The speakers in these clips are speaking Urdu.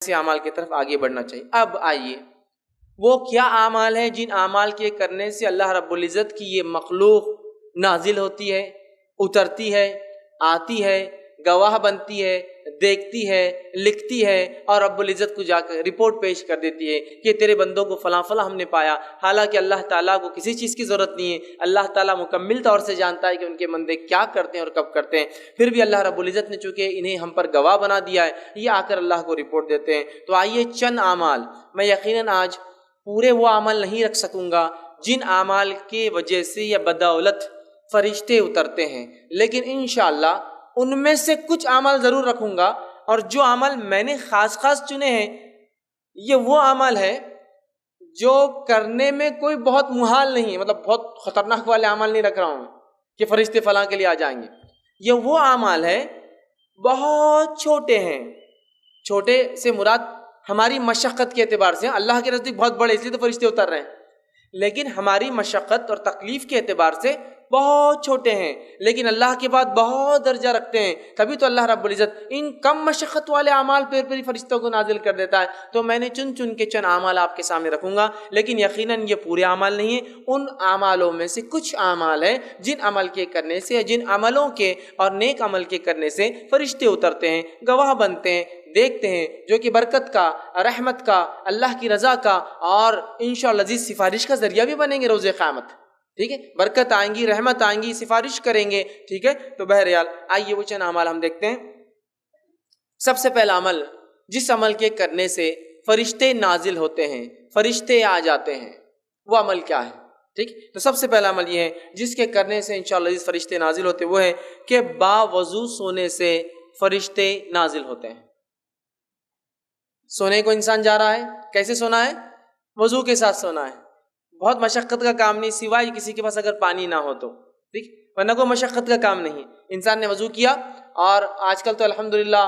سے اعمال کی طرف آگے بڑھنا چاہیے۔ اب آئیے وہ کیا اعمال ہیں جن اعمال کے کرنے سے اللہ رب العزت کی یہ مخلوق نازل ہوتی ہے، اترتی ہے، آتی ہے، گواہ بنتی ہے، دیکھتی ہے، لکھتی ہے اور رب العزت کو جا کر رپورٹ پیش کر دیتی ہے کہ تیرے بندوں کو فلاں فلاں ہم نے پایا۔ حالانکہ اللہ تعالیٰ کو کسی چیز کی ضرورت نہیں ہے، اللہ تعالیٰ مکمل طور سے جانتا ہے کہ ان کے بندے کیا کرتے ہیں اور کب کرتے ہیں، پھر بھی اللہ رب العزت نے چونکہ انہیں ہم پر گواہ بنا دیا ہے، یہ آ کر اللہ کو رپورٹ دیتے ہیں۔ تو آئیے چند اعمال، میں یقیناً آج پورے وہ عمل نہیں رکھ سکوں گا جن اعمال کی وجہ سے یا بدولت فرشتے اترتے ہیں، لیکن انشاءاللہ ان میں سے کچھ اعمال ضرور رکھوں گا، اور جو عمل میں نے خاص چنے ہیں یہ وہ عمل ہے جو کرنے میں کوئی بہت محال نہیں ہے، مطلب بہت خطرناک والے عمل نہیں رکھ رہا ہوں کہ فرشتے فلاں کے لیے آ جائیں گے۔ یہ وہ اعمال ہے بہت چھوٹے ہیں، چھوٹے سے مراد ہماری مشقت کے اعتبار سے، اللہ کے نزدیک بہت بڑے اس لیے تو فرشتے اتر رہے ہیں، لیکن ہماری مشقت اور تکلیف کے اعتبار سے بہت چھوٹے ہیں، لیکن اللہ کے بعد بہت درجہ رکھتے ہیں۔ تبھی تو اللہ رب العزت ان کم مشقت والے اعمال پر فرشتوں کو نازل کر دیتا ہے۔ تو میں نے چن کے چند اعمال آپ کے سامنے رکھوں گا، لیکن یقیناً یہ پورے اعمال نہیں ہیں، ان اعمالوں میں سے کچھ اعمال ہیں جن عمل کے کرنے سے، جن عملوں کے اور نیک عمل کے کرنے سے فرشتے اترتے ہیں، گواہ بنتے ہیں، دیکھتے ہیں، جو کہ برکت کا، رحمت کا، اللہ کی رضا کا اور انشاءاللہ عزیز سفارش کا ذریعہ بھی بنیں گے روز قیامت۔ ٹھیک ہے، برکت آئیں گی، رحمت آئیں گی، سفارش کریں گے۔ ٹھیک ہے، تو بہرحال آئیے وہ چند اعمال ہم دیکھتے ہیں۔ سب سے پہلا عمل جس عمل کے کرنے سے فرشتے نازل ہوتے ہیں، فرشتے آ جاتے ہیں، وہ عمل کیا ہے؟ ٹھیک، تو سب سے پہلا عمل یہ ہے جس کے کرنے سے انشاءاللہ عزیز فرشتے نازل ہوتے، وہ ہے کہ باوضو سونے سے فرشتے نازل ہوتے ہیں۔ سونے کو انسان جا رہا ہے، کیسے سونا ہے؟ وضو کے ساتھ سونا ہے، بہت مشقت کا کام نہیں، سوائے کسی کے پاس اگر پانی نہ ہو تو، ٹھیک، ورنہ کوئی مشقت کا کام نہیں۔ انسان نے وضو کیا، اور آج کل تو الحمدللہ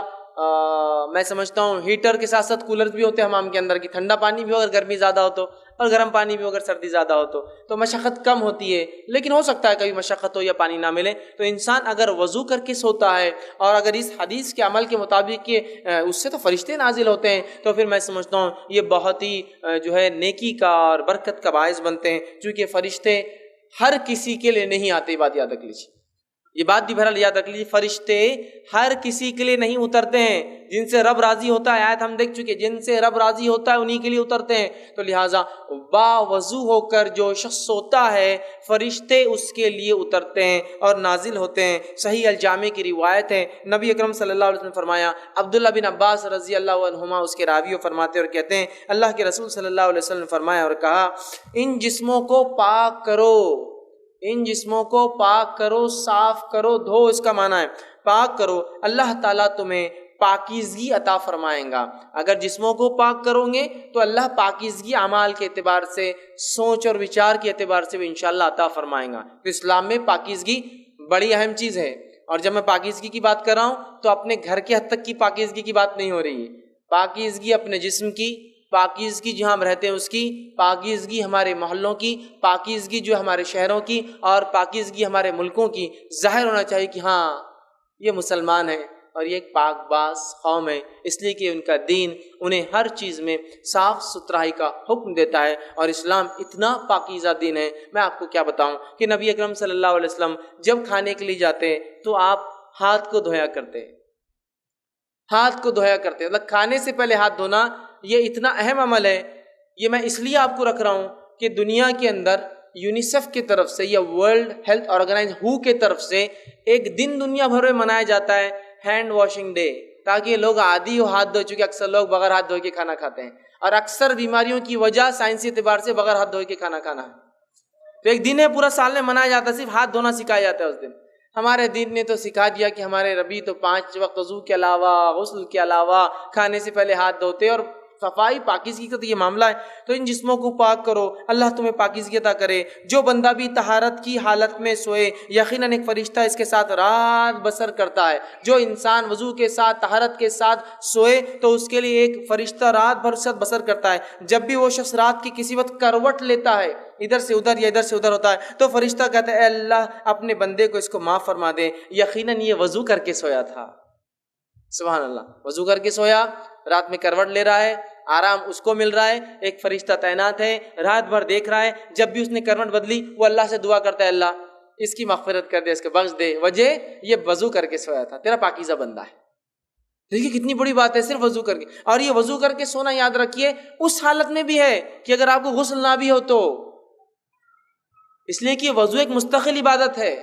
میں سمجھتا ہوں ہیٹر کے ساتھ ساتھ کولرز بھی ہوتے ہیں حمام کے اندر، کی ٹھنڈا پانی بھی ہو اگر گرمی زیادہ ہو تو، اور گرم پانی بھی ہو اگر سردی زیادہ ہو تو مشقت کم ہوتی ہے، لیکن ہو سکتا ہے کبھی مشقت ہو یا پانی نہ ملے، تو انسان اگر وضو کر کے سوتا ہے اور اگر اس حدیث کے عمل کے مطابق کہ اس سے تو فرشتے نازل ہوتے ہیں، تو پھر میں سمجھتا ہوں یہ بہت ہی جو ہے نیکی کا اور برکت کا باعث بنتے ہیں، چونکہ فرشتے ہر کسی کے لیے نہیں آتے۔ بات یاد رکھ لیجیے، یہ بات بھی بہرحال یاد رکھ لیجیے، فرشتے ہر کسی کے لیے نہیں اترتے ہیں، جن سے رب راضی ہوتا ہے، آیت ہم دیکھ چکے، جن سے رب راضی ہوتا ہے انہی کے لیے اترتے ہیں۔ تو لہٰذا باوضو ہو کر جو شخص سوتا ہے فرشتے اس کے لیے اترتے ہیں اور نازل ہوتے ہیں۔ صحیح الجامع کی روایت ہے، نبی اکرم صلی اللہ علیہ وسلم نے فرمایا، عبداللہ بن عباس رضی اللہ عنہما اس کے راوی فرماتے اور کہتے ہیں، اللہ کے رسول صلی اللہ علیہ وسلم نے فرمایا اور کہا، ان جسموں کو پاک کرو، ان جسموں کو پاک کرو، صاف کرو، دھو، اس کا معنی ہے پاک کرو، اللہ تعالیٰ تمہیں پاکیزگی عطا فرمائیں گا۔ اگر جسموں کو پاک کرو گے تو اللہ پاکیزگی اعمال کے اعتبار سے، سوچ اور وچار کے اعتبار سے بھی انشاءاللہ عطا فرمائیں گا۔ تو اسلام میں پاکیزگی بڑی اہم چیز ہے، اور جب میں پاکیزگی کی بات کر رہا ہوں تو اپنے گھر کے حد تک کی پاکیزگی کی بات نہیں ہو رہی ہے، پاکیزگی اپنے جسم کی، پاکیزگی جہاں ہم رہتے ہیں اس کی، پاکیزگی ہمارے محلوں کی، پاکیزگی جو ہمارے شہروں کی، اور پاکیزگی ہمارے ملکوں کی۔ ظاہر ہونا چاہیے کہ ہاں یہ مسلمان ہیں اور یہ ایک پاک باز قوم ہے، اس لیے کہ ان کا دین انہیں ہر چیز میں صاف ستھرائی کا حکم دیتا ہے، اور اسلام اتنا پاکیزہ دین ہے، میں آپ کو کیا بتاؤں کہ نبی اکرم صلی اللہ علیہ وسلم جب کھانے کے لیے جاتے تو آپ ہاتھ کو دھویا کرتے، ہاتھ کو دھویا کرتے، مطلب کھانے سے پہلے ہاتھ دھونا یہ اتنا اہم عمل ہے۔ یہ میں اس لیے آپ کو رکھ رہا ہوں کہ دنیا کے اندر یونیسیف کی طرف سے یا ورلڈ ہیلتھ آرگنائز ہو کے طرف سے ایک دن دنیا بھر میں منایا جاتا ہے، ہینڈ واشنگ ڈے، تاکہ لوگ عادی ہو ہاتھ دھو، چونکہ اکثر لوگ بغیر ہاتھ دھوئے کے کھانا کھاتے ہیں، اور اکثر بیماریوں کی وجہ سائنسی اعتبار سے بغیر ہاتھ دھوئے کے کھانا کھانا ہے۔ تو ایک دن ہے پورا سال میں منایا جاتا ہے، صرف ہاتھ دھونا سکھایا جاتا ہے اس دن۔ ہمارے دین نے تو سکھا دیا کہ ہمارے ربی تو 5 وقت وضو کے علاوہ، غسل کے علاوہ کھانے سے پہلے ہاتھ دھوتے، اور صفائی پاکیزگی کا تو یہ معاملہ ہے۔ تو ان جسموں کو پاک کرو، اللہ تمہیں پاکیزگی عطا کرے۔ جو بندہ بھی طہارت کی حالت میں سوئے، یقیناً ایک فرشتہ اس کے ساتھ رات بسر کرتا ہے۔ جو انسان وضو کے ساتھ، طہارت کے ساتھ سوئے تو اس کے لیے ایک فرشتہ رات بھر ساتھ بسر کرتا ہے۔ جب بھی وہ شخص رات کی کسی وقت کروٹ لیتا ہے، ادھر سے ادھر یا ادھر سے ادھر ہوتا ہے، تو فرشتہ کہتا ہے اے اللہ اپنے بندے کو اس کو معاف فرما دے، یقیناً یہ وضو کر کے سویا تھا۔ سبحان اللہ، وضو کر کے سویا رات میں کروٹ لے رہا ہے، آرام اس کو مل رہا ہے، ایک فرشتہ تعینات ہے رات بھر دیکھ رہا ہے، جب بھی اس نے کروٹ بدلی وہ اللہ سے دعا کرتا ہے اللہ اس کی مغفرت کر دے، اس کو بخش دے، وجہ یہ وضو کر کے سویا تھا، تیرا پاکیزہ بندہ ہے۔ دیکھیے کتنی بڑی بات ہے، صرف وضو کر کے، اور یہ وضو کر کے سونا یاد رکھیے اس حالت میں بھی ہے کہ اگر آپ کو غسل نہ بھی ہو تو، اس لیے کہ وضو ایک مستقل عبادت ہے،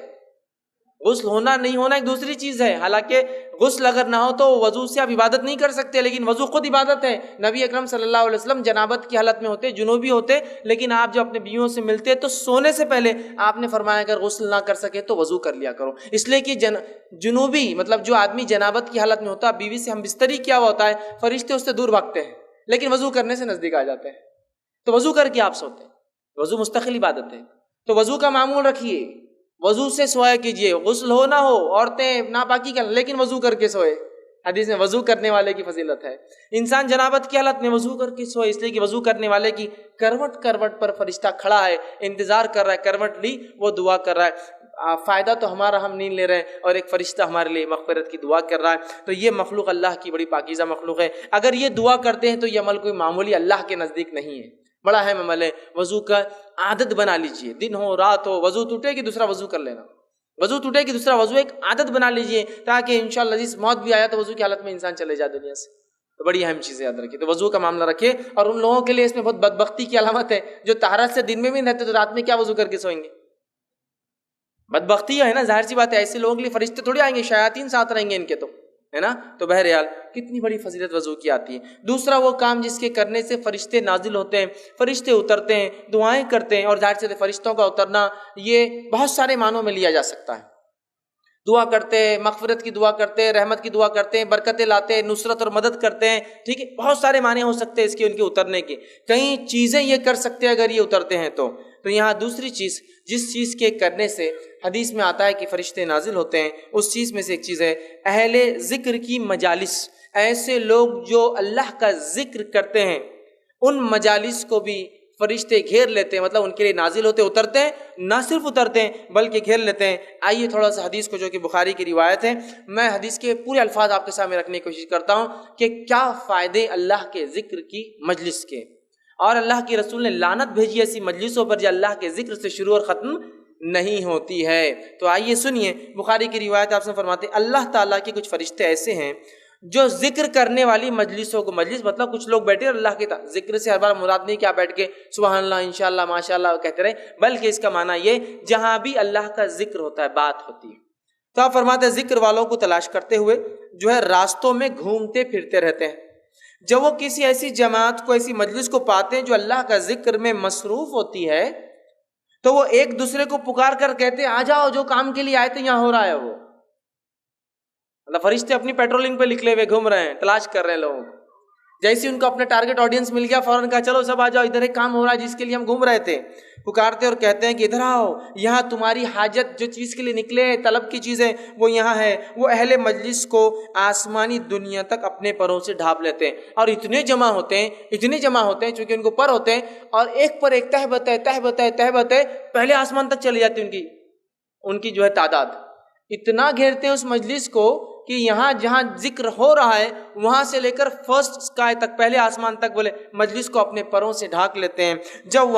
غسل ہونا نہیں ہونا ایک دوسری چیز ہے، حالانکہ غسل اگر نہ ہو تو وضو سے آپ عبادت نہیں کر سکتے، لیکن وضو خود عبادت ہے۔ نبی اکرم صلی اللہ علیہ وسلم جنابت کی حالت میں ہوتے، جنوبی ہوتے، لیکن آپ جب اپنے بیویوں سے ملتے تو سونے سے پہلے آپ نے فرمایا اگر غسل نہ کر سکے تو وضو کر لیا کرو، اس لیے کہ جنوبی مطلب جو آدمی جنابت کی حالت میں ہوتا، بیوی سے ہم بستری کیا ہوا ہوتا ہے، فرشتے اس سے دور بھاگتے ہیں، لیکن وضو کرنے سے نزدیک آ جاتے ہیں، تو وضو کر کے آپ سوتے ہیں، وضو مستقل عبادت ہے، تو وضو کا معمول رکھیے، وضو سے سویا کیجئے، غسل ہو نہ ہو، عورتیں ناپاکی کر لیکن وضو کر کے سوئے، حدیث میں وضو کرنے والے کی فضیلت ہے۔ انسان جنابت کی حالت میں وضو کر کے سوئے، اس لیے کہ وضو کرنے والے کی کروٹ پر فرشتہ کھڑا ہے، انتظار کر رہا ہے، کروٹ لی وہ دعا کر رہا ہے، فائدہ تو ہمارا ہم نہیں لے رہے ہیں اور ایک فرشتہ ہمارے لیے مغفرت کی دعا کر رہا ہے، تو یہ مخلوق اللہ کی بڑی پاکیزہ مخلوق ہے۔ اگر یہ دعا کرتے ہیں تو یہ عمل کوئی معمولی اللہ کے نزدیک نہیں ہے، بڑا اہم عمل ہے۔ وضو کا عادت بنا لیجئے، دن ہو رات ہو، وضو ٹوٹے کہ دوسرا وضو کر لینا، وضو ٹوٹے کہ دوسرا وضو، ایک عادت بنا لیجئے تاکہ انشاءاللہ جس موت بھی آیا تو وضو کی حالت میں انسان چلے جائے دنیا سے، تو بڑی اہم چیز یاد رکھیے۔ تو وضو کا معاملہ رکھیے، اور ان لوگوں کے لیے اس میں بہت بدبختی کی علامت ہے جو طہارت سے دن میں بھی رہتے تو رات میں کیا وضو کر کے سوئیں گے، بدبختی ہے نا، ظاہر سی بات ہے، ایسے لوگوں کے لیے فرشتے تھوڑی آئیں گے، شیاطین ساتھ رہیں گے ان کے، تو ہے نا، تو بہرحال کتنی بڑی فضیلت وضو کی آتی ہے۔ دوسرا وہ کام جس کے کرنے سے فرشتے نازل ہوتے ہیں، فرشتے اترتے ہیں، دعائیں کرتے ہیں، اور ظاہر سے فرشتوں کا اترنا یہ بہت سارے معنوں میں لیا جا سکتا ہے، دعا کرتے ہیں، مغفرت کی دعا کرتے ہیں، رحمت کی دعا کرتے ہیں، برکتیں لاتے ہیں، نصرت اور مدد کرتے ہیں، ٹھیک ہے، بہت سارے معنی ہو سکتے ہیں اس کے، ان کے اترنے کے، کئی چیزیں یہ کر سکتے ہیں اگر یہ اترتے ہیں تو یہاں دوسری چیز جس چیز کے کرنے سے حدیث میں آتا ہے کہ فرشتے نازل ہوتے ہیں، اس چیز میں سے ایک چیز ہے اہل ذکر کی مجالس، ایسے لوگ جو اللہ کا ذکر کرتے ہیں ان مجالس کو بھی فرشتے گھیر لیتے ہیں، مطلب ان کے لیے نازل ہوتے، اترتے ہیں، نہ صرف اترتے ہیں بلکہ گھیر لیتے ہیں۔ آئیے تھوڑا سا حدیث کو، جو کہ بخاری کی روایت ہے، میں حدیث کے پورے الفاظ آپ کے سامنے رکھنے کی کوشش کرتا ہوں کہ کیا فائدے اللہ کے ذکر کی مجلس کے، اور اللہ کے رسول نے لعنت بھیجی ایسی مجلسوں پر جو اللہ کے ذکر سے شروع اور ختم نہیں ہوتی ہے۔ تو آئیے سنیے، بخاری کی روایت آپ سے فرماتے ہیں اللہ تعالیٰ کے کچھ فرشتے ایسے ہیں جو ذکر کرنے والی مجلسوں کو، مجلس مطلب کچھ لوگ بیٹھے اللہ کے ذکر سے ہر بار مراد نہیں کہ آپ بیٹھ کے سبحان اللہ انشاءاللہ ماشاءاللہ کہتے رہے، بلکہ اس کا معنی یہ جہاں بھی اللہ کا ذکر ہوتا ہے، بات ہوتی ہے، تو آپ فرماتے ہیں ذکر والوں کو تلاش کرتے ہوئے جو ہے راستوں میں گھومتے پھرتے رہتے ہیں، جب وہ کسی ایسی جماعت کو، ایسی مجلس کو پاتے ہیں جو اللہ کا ذکر میں مصروف ہوتی ہے تو وہ ایک دوسرے کو پکار کر کہتے ہیں آ جاؤ، جو کام کے لیے آئے تھے یہاں ہو رہا ہے، وہ اللہ فرشتے اپنی پیٹرولنگ پہ نکلے ہوئے گھوم رہے ہیں، تلاش کر رہے ہیں لوگوں کو، جیسے ان کو اپنا ٹارگٹ آڈینس مل گیا فوراً کہا چلو سب آ جاؤ، ادھر ایک کام ہو رہا ہے جس کے لیے ہم گھوم رہے تھے، پکارتے اور کہتے ہیں کہ ادھر آؤ، یہاں تمہاری حاجت جو چیز کے لیے نکلے ہیں، طلب کی چیزیں وہ یہاں ہے۔ وہ اہل مجلس کو آسمانی دنیا تک اپنے پروں سے ڈھانپ لیتے ہیں، اور اتنے جمع ہوتے ہیں چونکہ ان کو پر ہوتے ہیں، اور ایک پر ایک تہبت ہے پہلے آسمان تک چلی جاتی ان کی جو ہے تعداد، اتنا گھیرتے ہیں اس مجلس کو کہ یہاں جہاں ذکر ہو رہا ہے وہاں سے لے کر فرسٹ اسکائی تک، پہلے آسمان تک بولے مجلس کو اپنے پروں سے ڈھانک لیتے ہیں۔ جب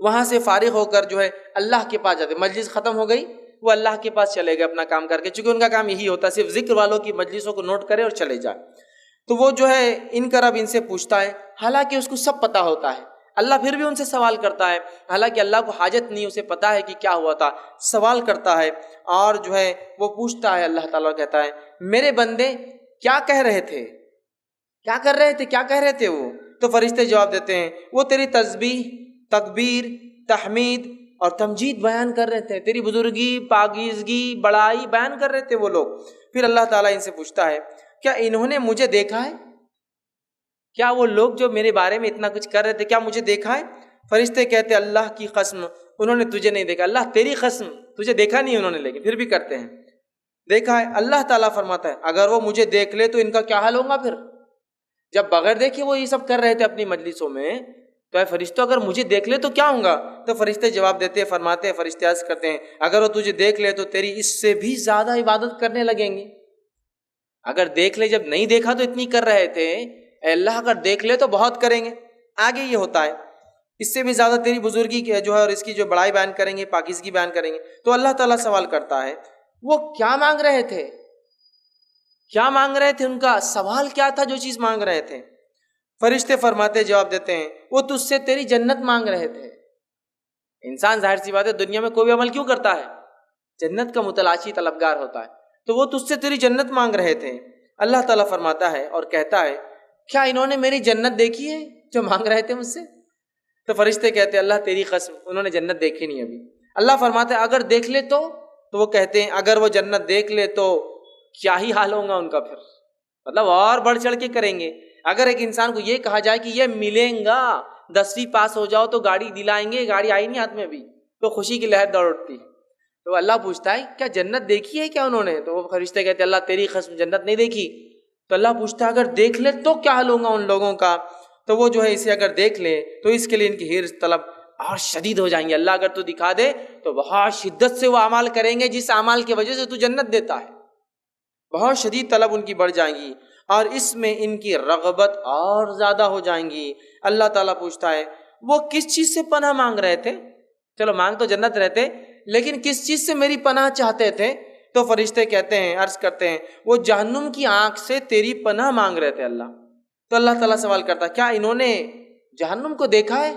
وہاں سے فارغ ہو کر جو ہے اللہ کے پاس جاتے، مجلس ختم ہو گئی وہ اللہ کے پاس چلے گئے اپنا کام کر کے، چونکہ ان کا کام یہی ہوتا ہے صرف ذکر والوں کی مجلسوں کو نوٹ کرے اور چلے جائے، تو وہ جو ہے ان کا رب ان سے پوچھتا ہے، حالانکہ اس کو سب پتہ ہوتا ہے، اللہ پھر بھی ان سے سوال کرتا ہے، حالانکہ اللہ کو حاجت نہیں، اسے پتہ ہے کہ کیا ہوا تھا، سوال کرتا ہے، اور جو ہے وہ پوچھتا ہے، اللہ تعالیٰ کہتا ہے میرے بندے کیا کہہ رہے تھے، کیا کر رہے تھے، کیا کہہ رہے تھے وہ؟ تو فرشتے جواب دیتے ہیں وہ تیری تسبیح، تکبیر، تحمید اور تمجید بیان کر رہے تھے، تیری بزرگی، پاکیزگی، بڑائی بیان کر رہے تھے وہ لوگ۔ پھر اللہ تعالیٰ ان سے پوچھتا ہے کیا انہوں نے مجھے دیکھا ہے؟ کیا وہ لوگ جو میرے بارے میں اتنا کچھ کر رہے تھے کیا مجھے دیکھا ہے؟ فرشتے کہتے اللہ کی قسم انہوں نے تجھے نہیں دیکھا، اللہ تیری قسم تجھے دیکھا نہیں انہوں نے، لیکن پھر بھی کرتے ہیں، دیکھا ہے۔ اللہ تعالیٰ فرماتا ہے اگر وہ مجھے دیکھ لے تو ان کا کیا حال ہوگا؟ پھر جب بغیر دیکھے وہ یہ سب کر رہے تھے اپنی مجلسوں میں، تو اے فرشتوں اگر مجھے دیکھ لے تو کیا ہوں گا؟ تو فرشتے جواب دیتے ہیں، فرماتے ہیں، فرشتے عرض کرتے ہیں اگر وہ تجھے دیکھ لے تو تیری اس سے بھی زیادہ عبادت کرنے لگیں گے، اگر دیکھ لے، جب نہیں دیکھا تو اتنی کر رہے تھے، اے اللہ اگر دیکھ لے تو بہت کریں گے. آگے یہ ہوتا ہے اس سے بھی زیادہ تیری بزرگی جو ہے اور اس کی جو بڑائی بیان کریں گے، پاکیزگی بیان کریں گے. تو اللہ تعالیٰ سوال کرتا ہے وہ کیا مانگ رہے تھے، کیا مانگ رہے تھے، ان کا سوال کیا تھا جو چیز مانگ رہے تھے. فرشتے فرماتے جواب دیتے ہیں وہ تجھ سے تیری جنت مانگ رہے تھے. انسان ظاہر سی بات ہے دنیا میں کوئی بھی عمل کیوں کرتا ہے، جنت کا متلاشی طلبگار ہوتا ہے. تو وہ تجھ سے تیری جنت مانگ رہے تھے. اللہ تعالیٰ فرماتا ہے اور کہتا ہے کیا انہوں نے میری جنت دیکھی ہے جو مانگ رہے تھے مجھ سے؟ تو فرشتے کہتے ہیں اللہ تیری قسم انہوں نے جنت دیکھی نہیں ابھی. اللہ فرماتا ہے اگر دیکھ لے تو وہ کہتے ہیں اگر وہ جنت دیکھ لے تو کیا ہی حال ہوگا ان کا، پھر مطلب اور بڑھ چڑھ کے کریں گے. اگر ایک انسان کو یہ کہا جائے کہ یہ ملیں گا، 10ویں پاس ہو جاؤ تو گاڑی دلائیں گے، گاڑی آئی نہیں ہاتھ میں ابھی، تو خوشی کی لہر دوڑ اٹھتی ہے. تو اللہ پوچھتا ہے کیا جنت دیکھی ہے کیا انہوں نے؟ تو وہ فرشتے کہتے ہیں اللہ تیری قسم جنت نہیں دیکھی. تو اللہ پوچھتا ہے اگر دیکھ لے تو کیا حال ہوگا ان لوگوں کا؟ تو وہ جو ہے اسے اگر دیکھ لے تو اس کے لیے ان کی حرص طلب اور شدید ہو جائیں گے. اللہ اگر تو دکھا دے تو بہت شدت سے وہ اعمال کریں گے جس اعمال کی وجہ سے تو جنت دیتا ہے. بہت شدید طلب ان کی بڑھ جائیں گی اور اس میں ان کی رغبت اور زیادہ ہو جائیں گی. اللہ تعالیٰ پوچھتا ہے وہ کس چیز سے پناہ مانگ رہے تھے؟ چلو مانگ تو جنت رہتے لیکن کس چیز سے میری پناہ چاہتے تھے؟ تو فرشتے کہتے ہیں، عرض کرتے ہیں وہ جہنم کی آنکھ سے تیری پناہ مانگ رہے تھے اللہ. تو اللہ تعالیٰ سوال کرتا ہے کیا انہوں نے جہنم کو دیکھا ہے؟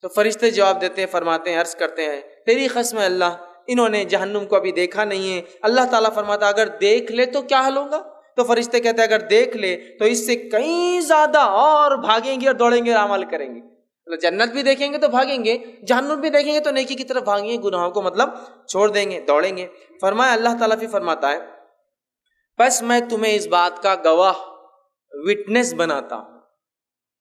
تو فرشتے جواب دیتے ہیں، فرماتے ہیں، عرض کرتے ہیں تیری قسم ہے اللہ انہوں نے جہنم کو ابھی دیکھا نہیں ہے. اللہ تعالیٰ فرماتا اگر دیکھ لے تو کیا حال ہوگا؟ تو فرشتے کہتے ہیں اگر دیکھ لے تو اس سے کہیں زیادہ اور بھاگیں گے اور دوڑیں گے اور عمل کریں گے. جنت بھی دیکھیں گے تو بھاگیں گے، جہنم بھی دیکھیں گے تو نیکی کی طرف بھاگیں گے، گناہوں کو مطلب چھوڑ دیں گے، دوڑیں گے. فرمایا اللہ تعالیٰ بھی فرماتا ہے بس میں تمہیں اس بات کا گواہ وٹنس بناتا ہوں.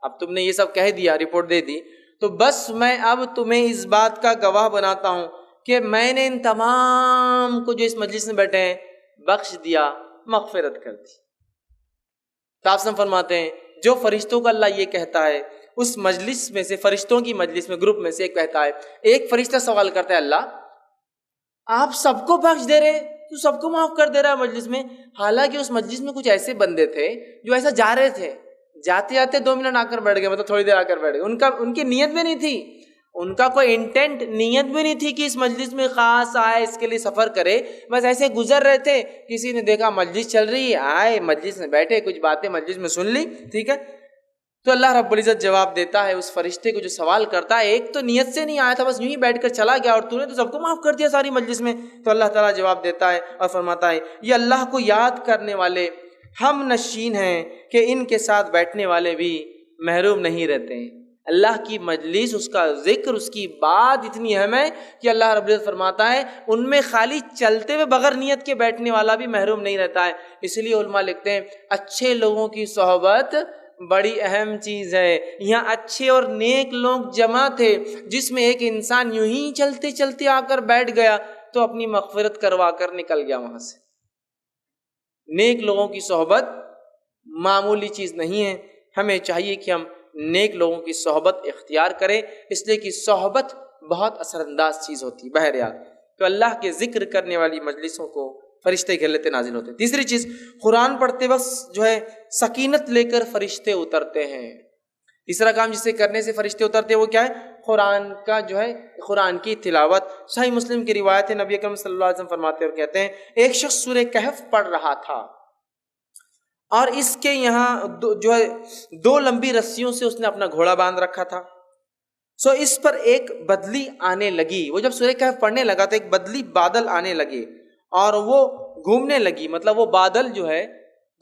اب تم نے یہ سب کہہ دیا، رپورٹ دے دی، تو بس میں اب تمہیں اس بات کا گواہ بناتا ہوں کہ میں نے ان تمام کو جو اس مجلس میں بیٹھے ہیں بخش دیا، مغفرت کر دی. تابسم فرماتے ہیں جو فرشتوں کو اللہ یہ کہتا ہے اس مجلس میں سے، فرشتوں کی مجلس میں، گروپ میں سے ایک کہتا ہے، ایک فرشتہ سوال کرتا ہے اللہ آپ سب کو بخش دے رہے، تو سب کو معاف کر دے رہا ہے مجلس میں. حالانکہ اس مجلس میں کچھ ایسے بندے تھے جو ایسا جا رہے تھے، جاتے جاتے 2 منٹ آ کر بیٹھ گئے، مطلب تھوڑی دیر آ کر بیٹھ گئے. ان کی نیت بھی نہیں تھی، ان کا کوئی انٹینٹ، نیت بھی نہیں تھی کہ اس مجلس میں خاص آئے، اس کے لیے سفر کرے. بس ایسے گزر رہے تھے، کسی نے دیکھا مجلس چل رہی ہے، آئے مجلس میں بیٹھے، کچھ باتیں مجلس میں سن لی، ٹھیک ہے. تو اللہ رب العزت جواب دیتا ہے اس فرشتے کو جو سوال کرتا ہے ایک تو نیت سے نہیں آیا تھا، بس یوں ہی بیٹھ کر چلا گیا اور تو نے تو سب کو معاف کر دیا ساری مجلس میں. تو اللہ تعالیٰ جواب دیتا ہے اور فرماتا ہے یہ اللہ کو یاد کرنے والے ہم نشین ہیں کہ ان کے ساتھ بیٹھنے والے بھی محروم نہیں رہتے ہیں. اللہ کی مجلس، اس کا ذکر، اس کی بات اتنی اہم ہے کہ اللہ رب العزت فرماتا ہے ان میں خالی چلتے ہوئے بغیر نیت کے بیٹھنے والا بھی محروم نہیں رہتا ہے. اس لیے علماء لکھتے ہیں اچھے لوگوں کی صحبت بڑی اہم چیز ہے. یہاں اچھے اور نیک لوگ جمع تھے، جس میں ایک انسان یوں ہی چلتے چلتے آ کر بیٹھ گیا تو اپنی مغفرت کروا کر نکل گیا وہاں سے. نیک لوگوں کی صحبت معمولی چیز نہیں ہے، ہمیں چاہیے کہ ہم نیک لوگوں کی صحبت اختیار کریں، اس لیے کہ صحبت بہت اثر انداز چیز ہوتی ہے. بہرحال تو اللہ کے ذکر کرنے والی مجلسوں کو فرشتے گھیر لیتے، نازل ہوتے. تیسری چیز، قرآن پڑھتے وقت جو ہے سکینت لے کر فرشتے اترتے ہیں. تیسرا کام جسے کرنے سے فرشتے اترتے ہیں وہ کیا ہے؟ قرآن کا جو ہے قرآن کی تلاوت. صحیح مسلم کی روایت ہے، نبی اکرم صلی اللہ علیہ وسلم فرماتے اور کہتے ہیں ایک شخص سورہ کہف پڑھ رہا تھا اور اس کے یہاں جو ہے 2 لمبی رسیوں سے اس نے اپنا گھوڑا باندھ رکھا تھا. سو اس پر ایک بدلی آنے لگی. وہ جب سورہ کہف پڑھنے لگا تو ایک بدلی بادل آنے لگے اور وہ گھومنے لگی، مطلب وہ بادل جو ہے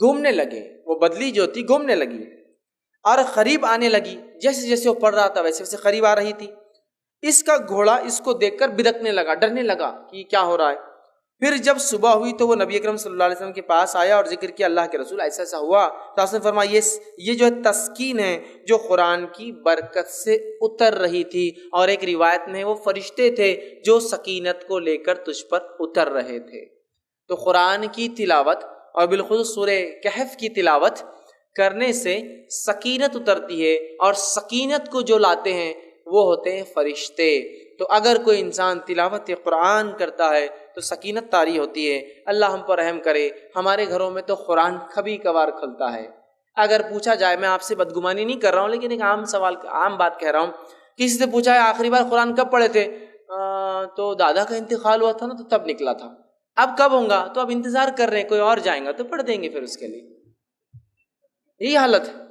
گھومنے لگے، وہ بدلی جو تھی گھومنے لگی اور قریب آنے لگی. جیسے جیسے وہ پڑھ رہا تھا ویسے ویسے قریب آ رہی تھی. اس کا گھوڑا اس کو دیکھ کر بدکنے لگا، ڈرنے لگا کہ کیا ہو رہا ہے. پھر جب صبح ہوئی تو وہ نبی اکرم صلی اللہ علیہ وسلم کے پاس آیا اور ذکر کیا اللہ کے رسول ایسا ایسا ہوا. تو آپ نے فرمایا یہ جو ہے تسکین ہے جو قرآن کی برکت سے اتر رہی تھی، اور ایک روایت میں وہ فرشتے تھے جو سکینت کو لے کر تجھ پر اتر رہے تھے. تو قرآن کی تلاوت اور بالخصوص سورہ کہف کی تلاوت کرنے سے سکینت اترتی ہے، اور سکینت کو جو لاتے ہیں وہ ہوتے ہیں فرشتے. تو اگر کوئی انسان تلاوت قرآن کرتا ہے تو سکینت طاری ہوتی ہے۔ اللہ ہم پر رحم کرے۔ ہمارے گھروں میں تو قرآن کبھی کبھار کھلتا ہے۔ اگر پوچھا جائے، میں آپ سے بدگمانی نہیں کر رہا ہوں لیکن ایک عام سوال، عام بات کہہ رہا ہوں، کسی سے پوچھا ہے آخری بار قرآن کب پڑھے تھے؟ تو دادا کا انتقال ہوا تھا نا، تو تب نکلا تھا۔ اب کب ہوگا؟ تو اب انتظار کر رہے ہیں، کوئی اور جائیں گا تو پڑھ دیں گے پھر اس کے لیے۔ یہی حالت ہے۔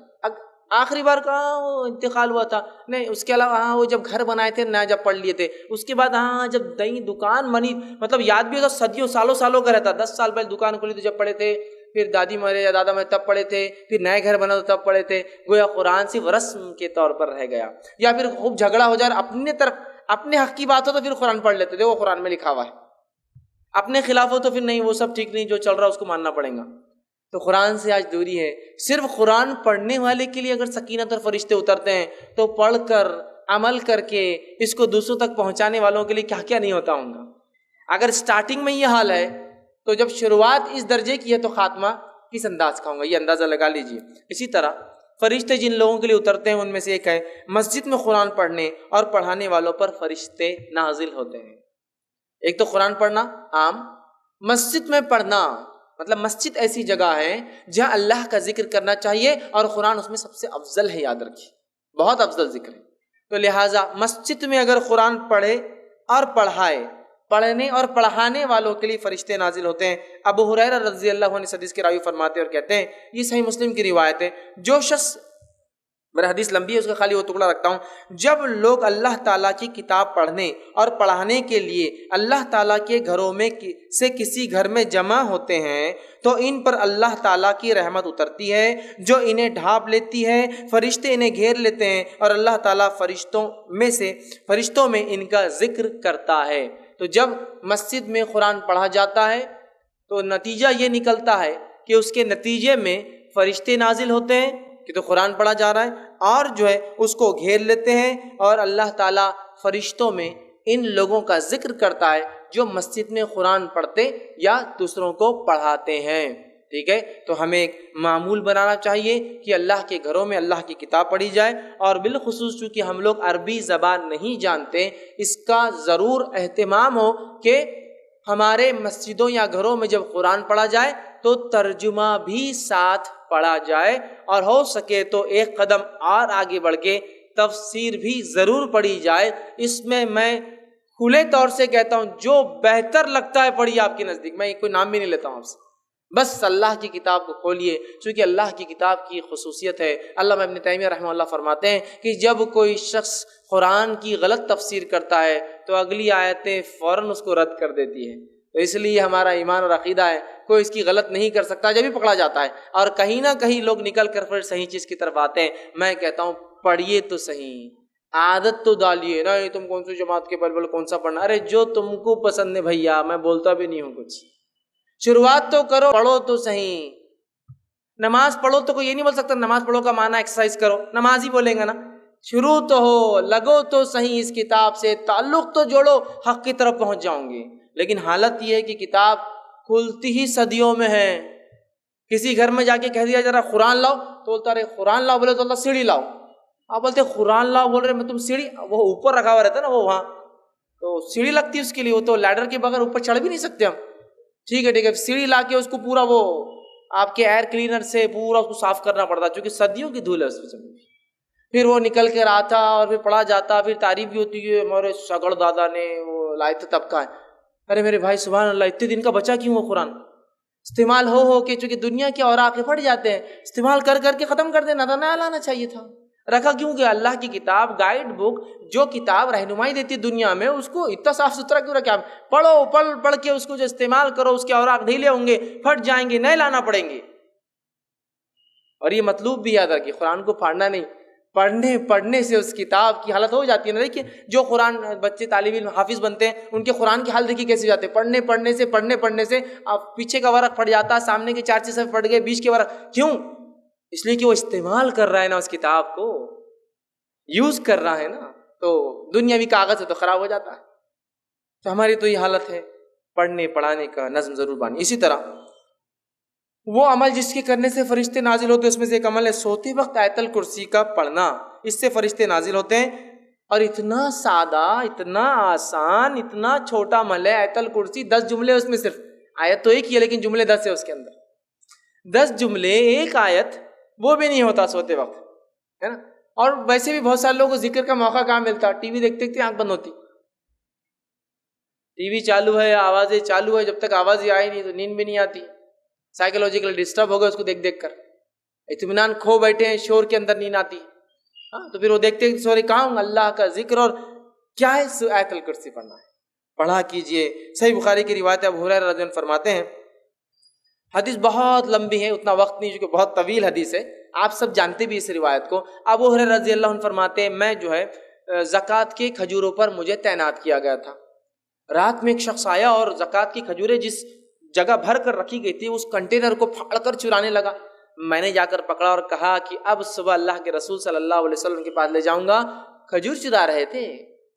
آخری بار کہاں وہ انتقال ہوا تھا؟ نہیں، اس کے علاوہ ہاں وہ جب گھر بنائے تھے نیا، جب پڑھ لیے تھے، اس کے بعد ہاں جب نئی دکان بنی، مطلب یاد بھی ہوتا، صدیوں سالوں کا رہتا، 10 سال پہلے دکان کھلی تو جب پڑھے تھے، پھر دادی مرے یا دادا مرے تب پڑھے تھے، پھر نئے گھر بنا تو تب پڑھے تھے۔ گویا قرآن صرف رسم کے طور پر رہ گیا۔ یا پھر خوب جھگڑا ہو جائے، اپنے طرف اپنے حق کی بات ہو تو پھر قرآن پڑھ لیتے تھے، وہ قرآن میں لکھا ہوا ہے۔ اپنے خلاف ہو تو پھر نہیں، وہ سب ٹھیک نہیں، جو چل رہا ہے اس کو ماننا پڑے گا۔ تو قرآن سے آج دوری ہے۔ صرف قرآن پڑھنے والے کے لیے اگر سکینت اور فرشتے اترتے ہیں تو پڑھ کر، عمل کر کے اس کو دوسروں تک پہنچانے والوں کے لیے کیا کیا نہیں ہوتا ہوں گا۔ اگر سٹارٹنگ میں یہ حال ہے تو جب شروعات اس درجے کی ہے تو خاتمہ کس انداز کا ہوگا، یہ اندازہ لگا لیجئے۔ اسی طرح فرشتے جن لوگوں کے لیے اترتے ہیں ان میں سے ایک ہے مسجد میں قرآن پڑھنے اور پڑھانے والوں پر فرشتے نازل ہوتے ہیں۔ ایک تو قرآن پڑھنا عام، مسجد میں پڑھنا مطلب مسجد ایسی جگہ ہے جہاں اللہ کا ذکر کرنا چاہیے اور قرآن اس میں سب سے افضل ہے، یاد رکھیے، بہت افضل ذکر ہے۔ تو لہٰذا مسجد میں اگر قرآن پڑھے اور پڑھائے، پڑھنے اور پڑھانے والوں کے لیے فرشتے نازل ہوتے ہیں۔ ابو ہریرہ رضی اللہ عنہ اس حدیث کے راوی فرماتے ہیں اور کہتے ہیں، یہ صحیح مسلم کی روایت ہے، جو شخص، میرا حدیث لمبی ہے اس کا خالی وہ ٹکڑا رکھتا ہوں، جب لوگ اللہ تعالیٰ کی کتاب پڑھنے اور پڑھانے کے لیے اللہ تعالیٰ کے گھروں میں سے کسی گھر میں جمع ہوتے ہیں تو ان پر اللہ تعالیٰ کی رحمت اترتی ہے جو انہیں ڈھانپ لیتی ہے، فرشتے انہیں گھیر لیتے ہیں اور اللہ تعالیٰ فرشتوں میں ان کا ذکر کرتا ہے۔ تو جب مسجد میں قرآن پڑھا جاتا ہے تو نتیجہ یہ نکلتا ہے کہ اس کے نتیجے میں فرشتے نازل ہوتے ہیں کہ تو قرآن پڑھا جا رہا ہے، اور جو ہے اس کو گھیر لیتے ہیں اور اللہ تعالیٰ فرشتوں میں ان لوگوں کا ذکر کرتا ہے جو مسجد میں قرآن پڑھتے یا دوسروں کو پڑھاتے ہیں۔ ٹھیک ہے، تو ہمیں ایک معمول بنانا چاہیے کہ اللہ کے گھروں میں اللہ کی کتاب پڑھی جائے، اور بالخصوص چونکہ ہم لوگ عربی زبان نہیں جانتے، اس کا ضرور اہتمام ہو کہ ہمارے مسجدوں یا گھروں میں جب قرآن پڑھا جائے تو ترجمہ بھی ساتھ پڑھا جائے، اور ہو سکے تو ایک قدم اور آگے بڑھ کے تفسیر بھی ضرور پڑھی جائے۔ اس میں کھلے طور سے کہتا ہوں جو بہتر لگتا ہے پڑھیے آپ کے نزدیک، میں کوئی نام بھی نہیں لیتا ہوں آپ سے، بس اللہ کی کتاب کو کھولیے، چونکہ اللہ کی کتاب کی خصوصیت ہے۔ علامہ ابن تیمیہ رحمہ اللہ فرماتے ہیں کہ جب کوئی شخص قرآن کی غلط تفسیر کرتا ہے تو اگلی آیتیں فوراً اس کو رد کر دیتی ہیں۔ تو اس لیے ہمارا ایمان اور عقیدہ ہے کوئی اس کی غلط نہیں کر سکتا، جب بھی پکڑا جاتا ہے، اور کہیں نہ کہیں لوگ نکل کر پھر صحیح چیز کی طرف آتے ہیں۔ میں کہتا ہوں پڑھیے تو صحیح، عادت تو ڈالیے نا، تم کون سی جماعت کے بلبل کون سا پڑھنا، ارے جو تم کو پسند ہے بھیا، میں بولتا بھی نہیں ہوں کچھ، شروعات تو کرو، پڑھو تو صحیح۔ نماز پڑھو تو کوئی یہ نہیں بول سکتا نماز پڑھو کا معنی ایکسرسائز کرو، نماز ہی بولیں گا نا۔ شروع تو ہو، لگو تو صحیح اس کتاب سے، تعلق تو جوڑو، حق کی طرف پہنچ جاؤں گے۔ لیکن حالت یہ ہے کہ کتاب کھلتی ہی صدیوں میں ہے۔ کسی گھر میں جا کے کہہ دیا ذرا قرآن لاؤ تو بولتا رہے قرآن لاؤ، بولے تو اللہ سیڑھی لاؤ، آپ بولتے قرآن لاؤ، بول رہے میں تم سیڑھی، وہ اوپر رکھا ہوا رہتا ہے نا وہ وہاں، تو سیڑھی لگتی ہے اس کے لیے، وہ تو لیڈر کے بغیر اوپر چڑھ بھی نہیں سکتے ہم۔ ٹھیک ہے، سیڑھی لا کے اس کو پورا وہ آپ کے ایئر کلینر سے پورا اس کو صاف کرنا پڑتا، چونکہ صدیوں کی دھول ہے اس میں۔ پھر وہ نکل کے آتا اور پھر پڑھا جاتا، پھر تعریف بھی ہوتی ہے، ہمارے سگڑ دادا نے وہ لائے تھے تب کا ہے۔ ارے میرے بھائی سبحان اللہ، اتنے دن کا بچا کیوں ہو قرآن؟ استعمال ہو کے، چونکہ دنیا کے اوراق پڑ جاتے ہیں، استعمال کر کے ختم کر دینا تھا، نیا لانا چاہیے تھا۔ رکھا کیوں کہ اللہ کی کتاب، گائیڈ بک، جو کتاب رہنمائی دیتی دنیا میں، اس کو اتنا صاف ستھرا کیوں رکھا؟ پڑھو، پڑھ کے اس کو جو استعمال کرو، اس کے اوراق ڈھیلے ہوں گے، پھٹ جائیں گے، نئے لانا پڑیں گے۔ اور یہ مطلوب بھی یاد رکھیے، قرآن کو پھاڑنا نہیں، پڑھنے سے اس کتاب کی حالت ہو جاتی ہے نا۔ دیکھیے جو قرآن بچے طالب علم حافظ بنتے ہیں، ان کے قرآن کی حالت دیکھیے کیسے جاتے ہیں، پڑھنے سے آپ پیچھے کا ورق پڑ جاتا، سامنے کے 4 صفحے پڑھ گئے، بیچ کے ورق، کیوں؟ اس لیے کہ وہ استعمال کر رہا ہے نا، اس کتاب کو یوز کر رہا ہے نا، تو دنیاوی کاغذ ہے تو خراب ہو جاتا ہے۔ تو ہماری تو یہ حالت ہے، پڑھنے پڑھانے کا نظم ضرور بانی۔ اسی طرح وہ عمل جس کے کرنے سے فرشتے نازل ہوتے ہیں، اس میں سے ایک عمل ہے سوتے وقت آیت الکرسی کا پڑھنا، اس سے فرشتے نازل ہوتے ہیں۔ اور اتنا سادہ، اتنا آسان، اتنا چھوٹا عمل ہے آیت الکرسی، 10 جملے اس میں، صرف آیت تو ایک ہی ہے لیکن جملے 10 ہے اس کے اندر، 10 جملے ایک آیت، وہ بھی نہیں ہوتا سوتے وقت، ہے نا. اور ویسے بھی بہت سارے لوگوں کو ذکر کا موقع کہاں ملتا، ٹی وی دیکھتے دیکھتے آنکھ بند ہوتی، ٹی وی چالو ہے، آوازیں چالو ہے، جب تک آواز ہی آئی نہیں تو نیند بھی نہیں آتی، سائیکولوجیکل ڈسٹرب ہو گئے اس کو دیکھ دیکھ کر، اطمینان کھو بیٹھے ہیں، شور کے اندر نیند آتی. ہاں تو پھر وہ دیکھتے ہیں سوری کہاں ہوں، اللہ کا ذکر اور کیا ہے آیت الکرسی پڑھنا ہے، پڑھا کیجئے. صحیح بخاری کی روایت ہے، ابو ہریرہ رضی اللہ عنہ فرماتے ہیں، حدیث بہت لمبی ہے، اتنا وقت نہیں چونکہ بہت طویل حدیث ہے، آپ سب جانتے بھی اس روایت کو. ابو ہریرہ رضی اللہ عنہ فرماتے ہیں میں جو ہے زکوٰۃ کے کھجوروں پر مجھے تعینات کیا گیا تھا. رات میں ایک شخص آیا اور زکوٰۃ کی کھجوریں جس جگہ بھر کر رکھی گئی تھی اس کنٹینر کو پھاڑ کر چرانے لگا. میں نے جا کر پکڑا اور کہا کہ اب صبح اللہ کے رسول صلی اللہ علیہ وسلم کے پاس لے جاؤں گا. کھجور چرا رہے تھے،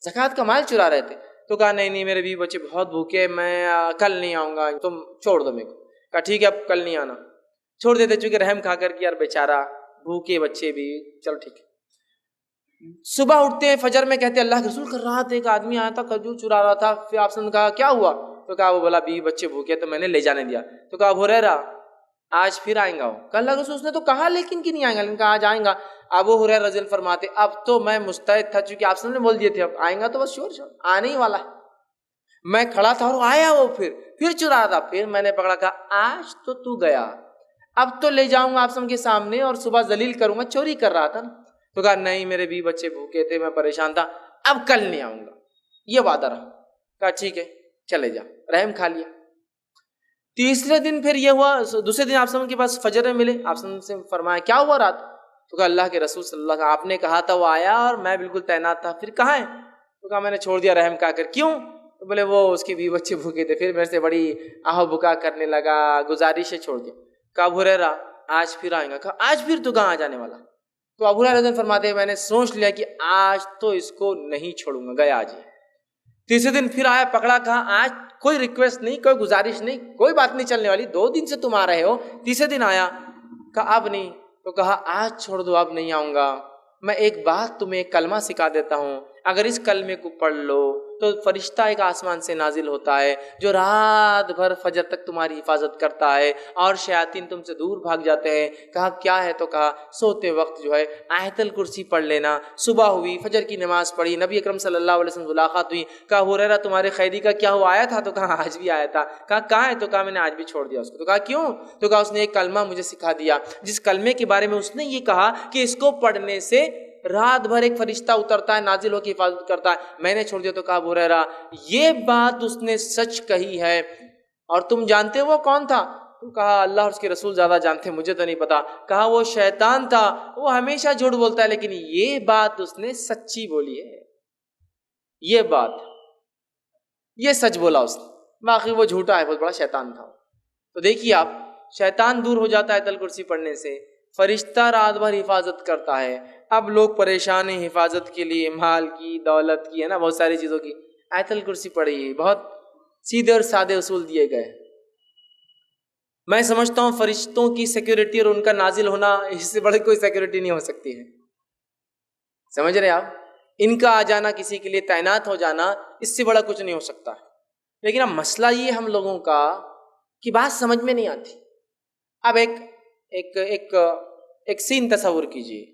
زکوٰۃ کا مال چرا رہے تھے. تو کہا نہیں میرے بیوی بچے بہت بھوکے، میں کل نہیں آؤں گا، تم چھوڑ دو میرے کو. کہا ٹھیک ہے اب کل نہیں آنا، چھوڑ دیتے، چونکہ رحم کھا کر کہ یار بیچارہ بھوکے بچے بھی، چلو ٹھیک ہے. صبح اٹھتے ہیں فجر میں، کہتے اللہ کے رسول کر رہا تھا، ایک آدمی آیا تھا کھجور چرا رہا تھا. پھر آپ نے کہا کیا ہوا؟ تو کہا وہ بولا بیوی بچے بھوکے تو میں نے لے جانے دیا. تو کہا ابو ہریرہ آج پھر آئیں گا. کہا اللہ کے رسول، اس نے تو کہا لیکن کہ نہیں آئیں گا، لیکن کہا آج آئیں گا. ابو ہریرہ رضی اللہ عنہ فرماتے اب تو میں مستعد تھا، چونکہ آپ نے بول دیے تھے اب آئیں گا تو بس شور آنے ہی والا ہے. میں کھڑا تھا اور آیا وہ پھر چرا رہا تھا. پھر میں نے پکڑا، کہا آج تو گیا، اب تو لے جاؤں گا آپ سب کے سامنے اور صبح ذلیل کروں گا، چوری کر رہا تھا نا. تو کہا نہیں میرے بھی بچے بھوکے تھے، میں پریشان تھا، اب کل نہیں آؤں گا، یہ وعدہ رہا. کہا ٹھیک ہے چلے جا، رحم کھا لیا. تیسرے دن پھر یہ ہوا، دوسرے دن آپ سب کے پاس فجر میں ملے، آپ سب سے فرمایا کیا ہوا رات؟ تو کہا اللہ کے رسول صلی اللہ علیہ وسلم آپ نے کہا تھا وہ آیا اور میں بالکل تعینات تھا، پھر کہاں ہے؟ تو کہا میں نے چھوڑ دیا رحم کھا کر. کیوں؟ تو بولے وہ اس کی بیوی بچے بھوکے تھے، پھر میرے سے بڑی آہو بکا کرنے لگا، گزارش ہے چھوڑ دیا. کہا ابو ہریرہ آج پھر آئیں گا. کہا آج پھر تو کہاں آ جانے والا؟ تو ابو ہریرہ فرماتے ہیں میں نے سوچ لیا کہ آج تو اس کو نہیں چھوڑوں گا، گیا آج. تیسرے دن پھر آیا، پکڑا، کہا آج کوئی ریکویسٹ نہیں، کوئی گزارش نہیں، کوئی بات نہیں چلنے والی، 2 دن سے تم آ رہے ہو. تیسرے دن آیا، کہا اب نہیں. تو کہا آج چھوڑ دو، اب نہیں آؤں گا. میں ایک بات تمہیں ایک کلمہ سکھا دیتا ہوں، اگر اس کلمے کو پڑھ لو تو فرشتہ ایک آسمان سے نازل ہوتا ہے جو رات بھر فجر تک تمہاری حفاظت کرتا ہے اور شیاطین تم سے دور بھاگ جاتے ہیں. کہا کیا ہے؟ تو کہا سوتے وقت جو ہے آیت الکرسی پڑھ لینا. صبح ہوئی، فجر کی نماز پڑھی، نبی اکرم صلی اللہ علیہ وسلم ملاقات ہوئی. کہا ابو ہریرہ تمہارے خیری کا کیا ہوا، آیا تھا؟ تو کہا آج بھی آیا تھا. کہا کہاں ہے؟ تو کہا میں نے آج بھی چھوڑ دیا اس کو. تو کہا کیوں؟ تو کہا اس نے ایک کلمہ مجھے سکھا دیا، جس کلمے کے بارے میں اس نے یہ کہا کہ اس کو پڑھنے سے رات بھر ایک فرشتہ اترتا ہے، نازل ہو کے حفاظت کرتا ہے. میں نے چھوڑ دیا. تو کہا ابو ہریرہ یہ بات اس نے سچ کہی ہے، اور تم جانتے وہ کون تھا؟ تو کہا اللہ اور اس کے رسول زیادہ جانتے، مجھے تو نہیں پتا. کہا وہ شیطان تھا، وہ ہمیشہ جھوٹ بولتا ہے لیکن یہ بات اس نے سچی بولی ہے، یہ بات یہ سچ بولا اس نے، باقی وہ جھوٹا ہے، بہت بڑا شیطان تھا. تو دیکھیے آپ، شیطان دور ہو جاتا ہے آیت الکرسی پڑھنے سے، فرشتہ رات بھر حفاظت کرتا ہے. اب لوگ پریشان ہیں حفاظت کے لیے، مال کی، دولت کی، ہے نا، بہت ساری چیزوں کی. آیت الکرسی پڑھیے، بہت سیدھے اور سادے اصول دیے گئے. میں سمجھتا ہوں فرشتوں کی سیکیورٹی اور ان کا نازل ہونا، اس سے بڑی کوئی سیکیورٹی نہیں ہو سکتی ہے. سمجھ رہے آپ؟ ان کا آ جانا، کسی کے لیے تعینات ہو جانا، اس سے بڑا کچھ نہیں ہو سکتا. لیکن اب مسئلہ یہ ہم لوگوں کا کہ بات سمجھ میں نہیں آتی. اب ایک سین تصور کیجئے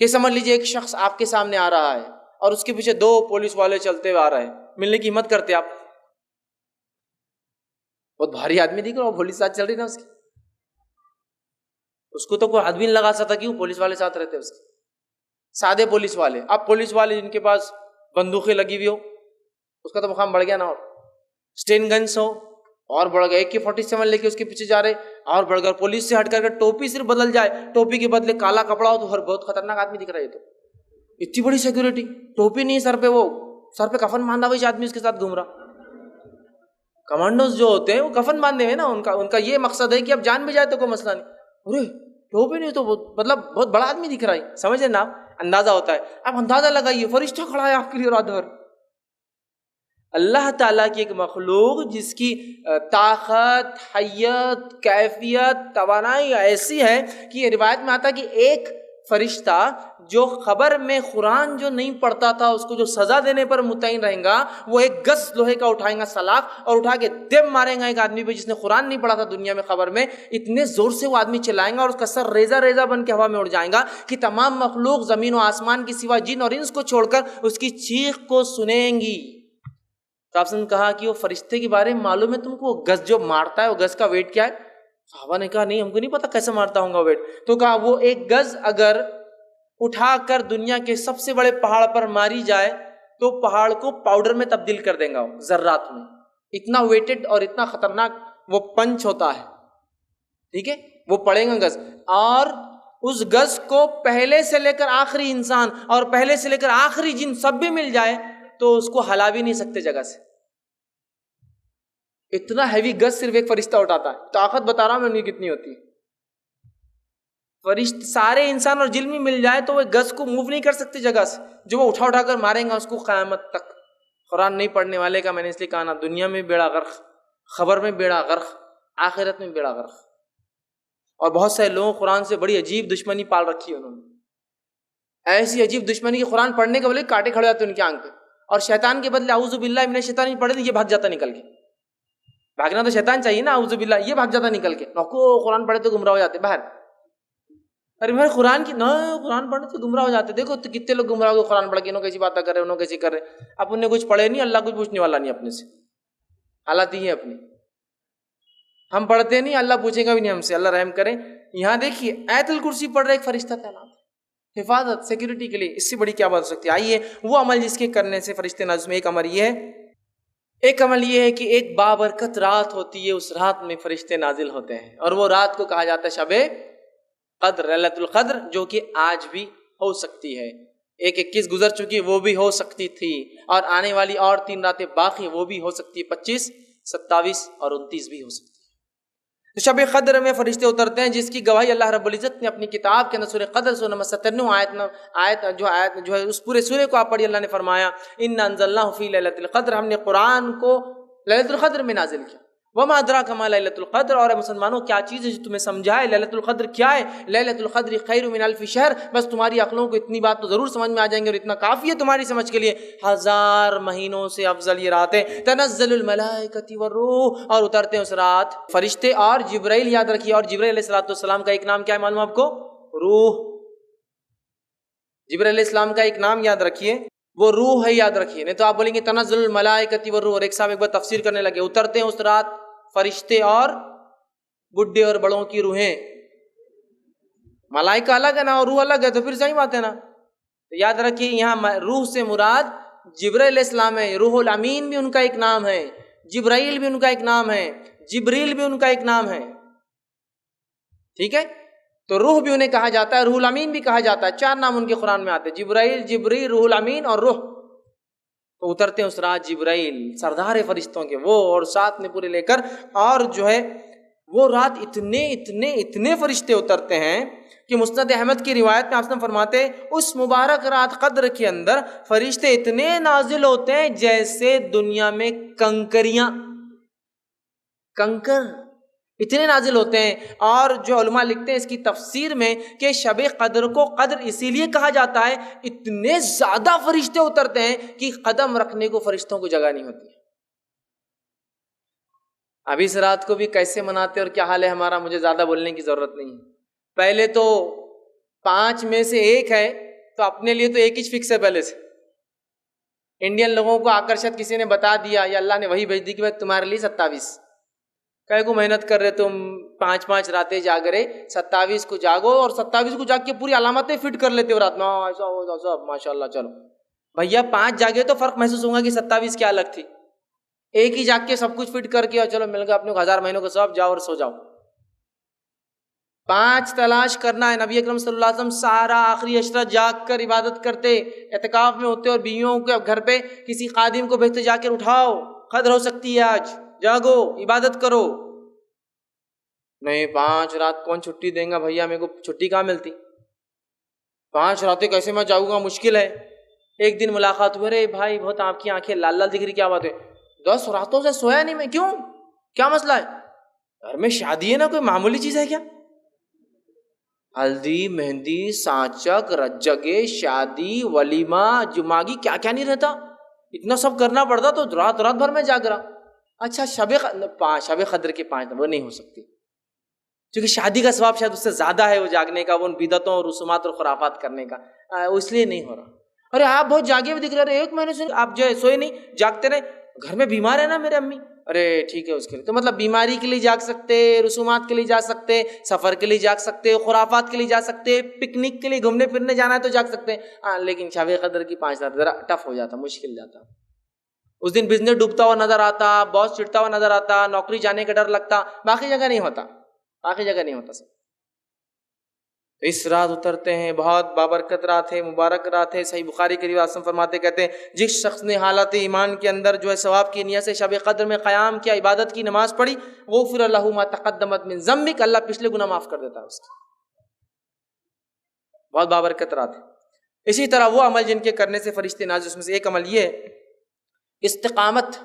کہ سمجھ لیجئے ایک شخص آپ کے سامنے آ رہا ہے اور اس کے پیچھے 2 پولیس والے چلتے ہوئے آ رہے ہیں، ملنے کی ہمت کرتے آپ؟ بہت بھاری آدمی دکھ رہا ہو، پولیس ساتھ چل رہی نا اس کو تو کوئی آدمی نہیں لگا سکتا، کیوں پولیس والے ساتھ رہتے اس کے، سادے پولیس والے. اب پولیس والے جن کے پاس بندوقیں لگی ہوئی ہو، اس کا تو مقام بڑھ گیا نا، اور اسٹین گنس ہو اور بڑھ گیا، AK-47 لے کے اس کے پیچھے جا رہے اور بڑھ گیا. پولیس سے ہٹ کر ٹوپی صرف بدل جائے، ٹوپی کے بدلے کالا کپڑا ہو تو بہت خطرناک آدمی دکھ رہا ہے. تو اتنی بڑی سیکورٹی، ٹوپی نہیں سر پہ، وہ سر پہ کفن باندھا ہوا آدمی اس کے ساتھ گھوم رہا. کمانڈوز جو ہوتے ہیں وہ کفن باندھے ہوئے نا، ان کا یہ مقصد ہے کہ اب جان بھی جائے تو کوئی مسئلہ نہیں. ارے ٹوپی نہیں تو مطلب بہت بڑا آدمی دکھ رہا ہے، سمجھ لیں نا، اندازہ ہوتا ہے. اب اندازہ لگائیے فرشتہ کھڑا ہے آپ کے لیے رات بھر. اللہ تعالیٰ کی ایک مخلوق جس کی طاقت، حیت، کیفیت، توانائی ایسی ہے کہ یہ روایت میں آتا ہے کہ ایک فرشتہ جو خبر میں قرآن جو نہیں پڑھتا تھا اس کو جو سزا دینے پر متعین رہیں گا، وہ ایک گز لوہے کا اٹھائیں گا سلاخ اور اٹھا کے دم ماریں گا ایک آدمی پہ جس نے قرآن نہیں پڑھا تھا دنیا میں خبر میں، اتنے زور سے وہ آدمی چلائیں گا اور اس کا سر ریزہ ریزہ بن کے ہوا میں اڑ جائیں گا کہ تمام مخلوق زمین و آسمان کی سوا جن اور انس کو چھوڑ کر اس کی چیخ کو سنیں گی۔ تو آپ نے کہا کہ وہ فرشتے کے بارے میں معلوم ہے تم کو، وہ گز جو مارتا ہے وہ گز کا ویٹ کیا ہے؟ صحابہ نے کہا نہیں ہم کو نہیں پتا کیسے مارتا ہوں گا ویٹ۔ تو کہا وہ ایک گز اگر اٹھا کر دنیا کے سب سے بڑے پہاڑ پر ماری جائے تو پہاڑ کو پاؤڈر میں تبدیل کر دیں گا وہ ذرات میں، اتنا ویٹڈ اور اتنا خطرناک وہ پنچ ہوتا ہے، ٹھیک ہے؟ وہ پڑے گا گز، اور اس گز کو پہلے سے لے کر آخری انسان اور پہلے سے لے کر آخری جن سب بھی مل جائے تو اس کو ہلا بھی نہیں سکتے جگہ سے، اتنا ہیوی گز صرف ایک فرشتہ اٹھاتا ہے۔ طاقت بتا رہا ہوں میں ان کی کتنی ہوتی ہے۔ فرشتے سارے انسان اور جن بھی مل جائے تو وہ گز کو موو نہیں کر سکتے جگہ سے، جو وہ اٹھا کر ماریں گا اس کو قیامت تک۔ قرآن نہیں پڑھنے والے کا میں نے اس لیے کہا نا، دنیا میں بیڑا غرق، خبر میں بیڑا غرق، آخرت میں بیڑا غرق۔ اور بہت سارے لوگوں قرآن سے بڑی عجیب دشمنی پال رکھی ہے انہوں نے، ایسی عجیب دشمنی کہ قرآن پڑھنے کے بولے کاٹے کھڑے ہوتے ان کی آنکھ پہ، اور شیطان کے بدلے اعوذ باللہ من الشیطان پڑھے یہ بھاگ جاتا نکل کے۔ بھاگنا تو شیطان چاہیے نا، اعوذ باللہ، یہ بھاگ جاتا نکل کے، نوکو قرآن پڑھے تو گمراہ ہو جاتے باہر۔ ارے بھائی قرآن کی نہ، قرآن پڑھنے سے گمراہ ہو جاتے، دیکھو کتنے لوگ گمراہ ہو قرآن پڑھ کے، انہوں کیسی باتیں کر رہے، انہوں کیسی کر رہے، اپن نے کچھ پڑھے نہیں، اللہ کچھ پوچھنے والا نہیں اپنے سے، حالات ہی ہے اپنی، ہم پڑھتے نہیں، اللہ پوچھے گا بھی نہیں ہم سے، اللہ رحم کرے۔ یہاں دیکھیے آیت الکرسی پڑھ رہے ایک فرشتہ تعینات، حفاظت سیکورٹی کے لیے، اس سے بڑی کیا بات ہو سکتی ہے؟ آئیے وہ عمل جس کے کرنے سے فرشتے نازل میں ایک عمل یہ ہے، ایک عمل یہ ہے کہ ایک بابرکت رات ہوتی ہے، اس رات میں فرشتے نازل ہوتے ہیں، اور وہ رات کو کہا جاتا ہے شب قدر، لیلۃ القدر، جو کہ آج بھی ہو سکتی ہے۔ ایک 21 گزر چکی وہ بھی ہو سکتی تھی، اور آنے والی اور 3 راتیں باقی وہ بھی ہو سکتی ہے، 25، 27 اور 29 بھی ہو سکتی ہے۔ تو شب قدر میں فرشتے اترتے ہیں، جس کی گواہی اللہ رب العزت نے اپنی کتاب کے اندر سورہ قدر سورہ نمبر 97 آیت جو ہے اس پورے سورے کو آپ پڑھیے، اللہ نے فرمایا انا انزلناہ فی لیلۃ القدر، ہم نے قرآن کو لیلۃ القدر میں نازل کیا۔ وما ادراک ما لیلۃ القدر، اور مسلمانوں کیا چیز ہے جو تمہیں سمجھائے لیلۃ القدر کیا ہے؟ لیلۃ القدر خیر من الف شہر، بس تمہاری عقلوں کو اتنی بات تو ضرور سمجھ میں آ جائیں گے، اور اتنا کافی ہے تمہاری سمجھ کے لیے، 1000 مہینوں سے افضل یہ رات ہے۔ تنزل الملائکۃ والروح، اور اترتے ہیں اس رات فرشتے اور جبرائیل، یاد رکھیے، اور جبرائیل علیہ السلام کا ایک نام کیا ہے معلوم آپ کو؟ روح۔ جبرائیل علیہ السلام کا ایک نام یاد رکھیے، وہ روح ہے، یاد رکھیے، نہیں تو آپ بولیں گے تنزل الملائکۃ والروح، اور ایک صاحب ایک بار تفسیر کرنے لگے، اترتے ہیں اس رات فرشتے اور بڈھے اور بڑوں کی روحیں، ملائکہ الگ ہے نا اور روح الگ ہے، تو پھر صحیح بات ہے نا۔ تو یاد رکھیے یہاں روح سے مراد جبرائیل علیہ السلام ہے، روح الامین بھی ان کا ایک نام ہے، جبرائیل بھی ان کا ایک نام ہے، جبریل بھی ان کا ایک نام ہے، ٹھیک ہے؟ تو روح بھی انہیں کہا جاتا ہے، روح الامین بھی کہا جاتا ہے، 4 نام ان کے قرآن میں آتے ہیں، جبرائیل، جبریل، روح الامین اور روح۔ تو اترتے ہیں اس رات جبرائیل، سردار فرشتوں کے وہ، اور ساتھ میں پورے لے کر، اور جو ہے وہ رات اتنے فرشتے اترتے ہیں کہ مسند احمد کی روایت میں آپ نے فرماتے اس مبارک رات قدر کے اندر فرشتے اتنے نازل ہوتے ہیں جیسے دنیا میں کنکر اتنے نازل ہوتے ہیں۔ اور جو علماء لکھتے ہیں اس کی تفسیر میں کہ شب قدر کو قدر اسی لیے کہا جاتا ہے، اتنے زیادہ فرشتے اترتے ہیں کہ قدم رکھنے کو فرشتوں کو جگہ نہیں ہوتی۔ ابھی اس رات کو بھی کیسے مناتے اور کیا حال ہے ہمارا، مجھے زیادہ بولنے کی ضرورت نہیں ہے۔ پہلے تو 5 میں سے 1 ہے، تو اپنے لیے تو 1 ہی فکس ہے پہلے سے۔ انڈین لوگوں کو آکرشت کسی نے بتا دیا یا اللہ نے وہی بھیج دی کہ بھائی تمہارے لیے 27، کہے کو محنت کر رہے تم، 5 راتیں جاگ رہے، 27 کو جاگو، اور 27 کو جاگ کے پوری علامتیں فٹ کر لیتے ہو رات میں، ایسا ہو سب ماشاء اللہ۔ چلو بھیا 5 جاگے تو فرق محسوس ہوگا کہ 27 کیا الگ تھی، 1 ہی جاگ کے سب کچھ فٹ کر کے، اور چلو مل گیا اپنے کو 1000 مہینوں کا سب، جاؤ اور سو جاؤ۔ 5 تلاش کرنا ہے۔ نبی اکرم صلی اللہ علیہ وسلم سارا آخری عشرہ جاگ کر عبادت کرتے، اعتکاف میں ہوتے، اور بیویوں کے گھر پہ کسی خادم کو بھیجتے جا کر اٹھاؤ، قدر ہو سکتی ہے آج، جاگو عبادت کرو۔ نہیں 5 رات کون چھٹی دیں گا بھیا، میرے کو چھٹی کہاں ملتی، 5 راتیں کیسے میں جاؤں گا، مشکل ہے۔ ایک دن ملاقات ہوئے، رے بھائی بہت آپ کی آنکھیں لال لال دکھ رہی، کیا بات ہے؟ 10 راتوں سے سویا نہیں میں، کیوں، کیا مسئلہ ہے؟ گھر میں شادی ہے نا، کوئی معمولی چیز ہے کیا؟ ہلدی، مہندی، سانچک، رجگے، شادی، ولیمہ، جماگی، کیا کیا نہیں رہتا، اتنا سب کرنا پڑتا تو رات رات بھر میں جاگ رہا. اچھا شب قدر کے 5 دن وہ نہیں ہو سکتی، کیونکہ شادی کا ثواب شاید اس سے زیادہ ہے وہ جاگنے کا، وہ ان بدعتوں اور رسومات اور خرافات کرنے کا، اس لیے نہیں ہو رہا. ارے آپ بہت جاگے ہوئے دکھ رہے، 1 مہینے سے آپ جو ہے سوئے نہیں، جاگتے رہے. گھر میں بیمار ہے نا میرے امی، ارے ٹھیک ہے اس کے لیے تو مطلب بیماری کے لیے جاگ سکتے، رسومات کے لیے جا سکتے، سفر کے لیے جاگ سکتے، خرافات کے لیے جا سکتے، پکنک کے لیے گھومنے پھرنے جانا ہے تو جاگ سکتے. لیکن شب قدر کی 5 رات ذرا ٹف ہو جاتا، مشکل جاتا. اس دن بزنس ڈوبتا ہوا نظر آتا، باس چڑھتا ہوا نظر آتا، نوکری جانے کا ڈر لگتا، باقی جگہ نہیں ہوتا، باقی جگہ نہیں ہوتا. سب تو اس رات اترتے ہیں، بہت بابرکت رات ہے، مبارک رات ہے. صحیح بخاری کی روایت سے فرماتے کہتے ہیں جس شخص نے حالت ایمان کے اندر جو ہے ثواب کی نیت سے شب قدر میں قیام کیا، عبادت کی، نماز پڑھی، غفر له ما تقدمت من ذنبک، اللہ پچھلے گناہ معاف کر دیتا ہے اس کے. بہت بابرکت رات ہے. اسی طرح وہ عمل جن کے کرنے سے فرشتے نازل، اس میں سے ایک عمل یہ ہے استقامت،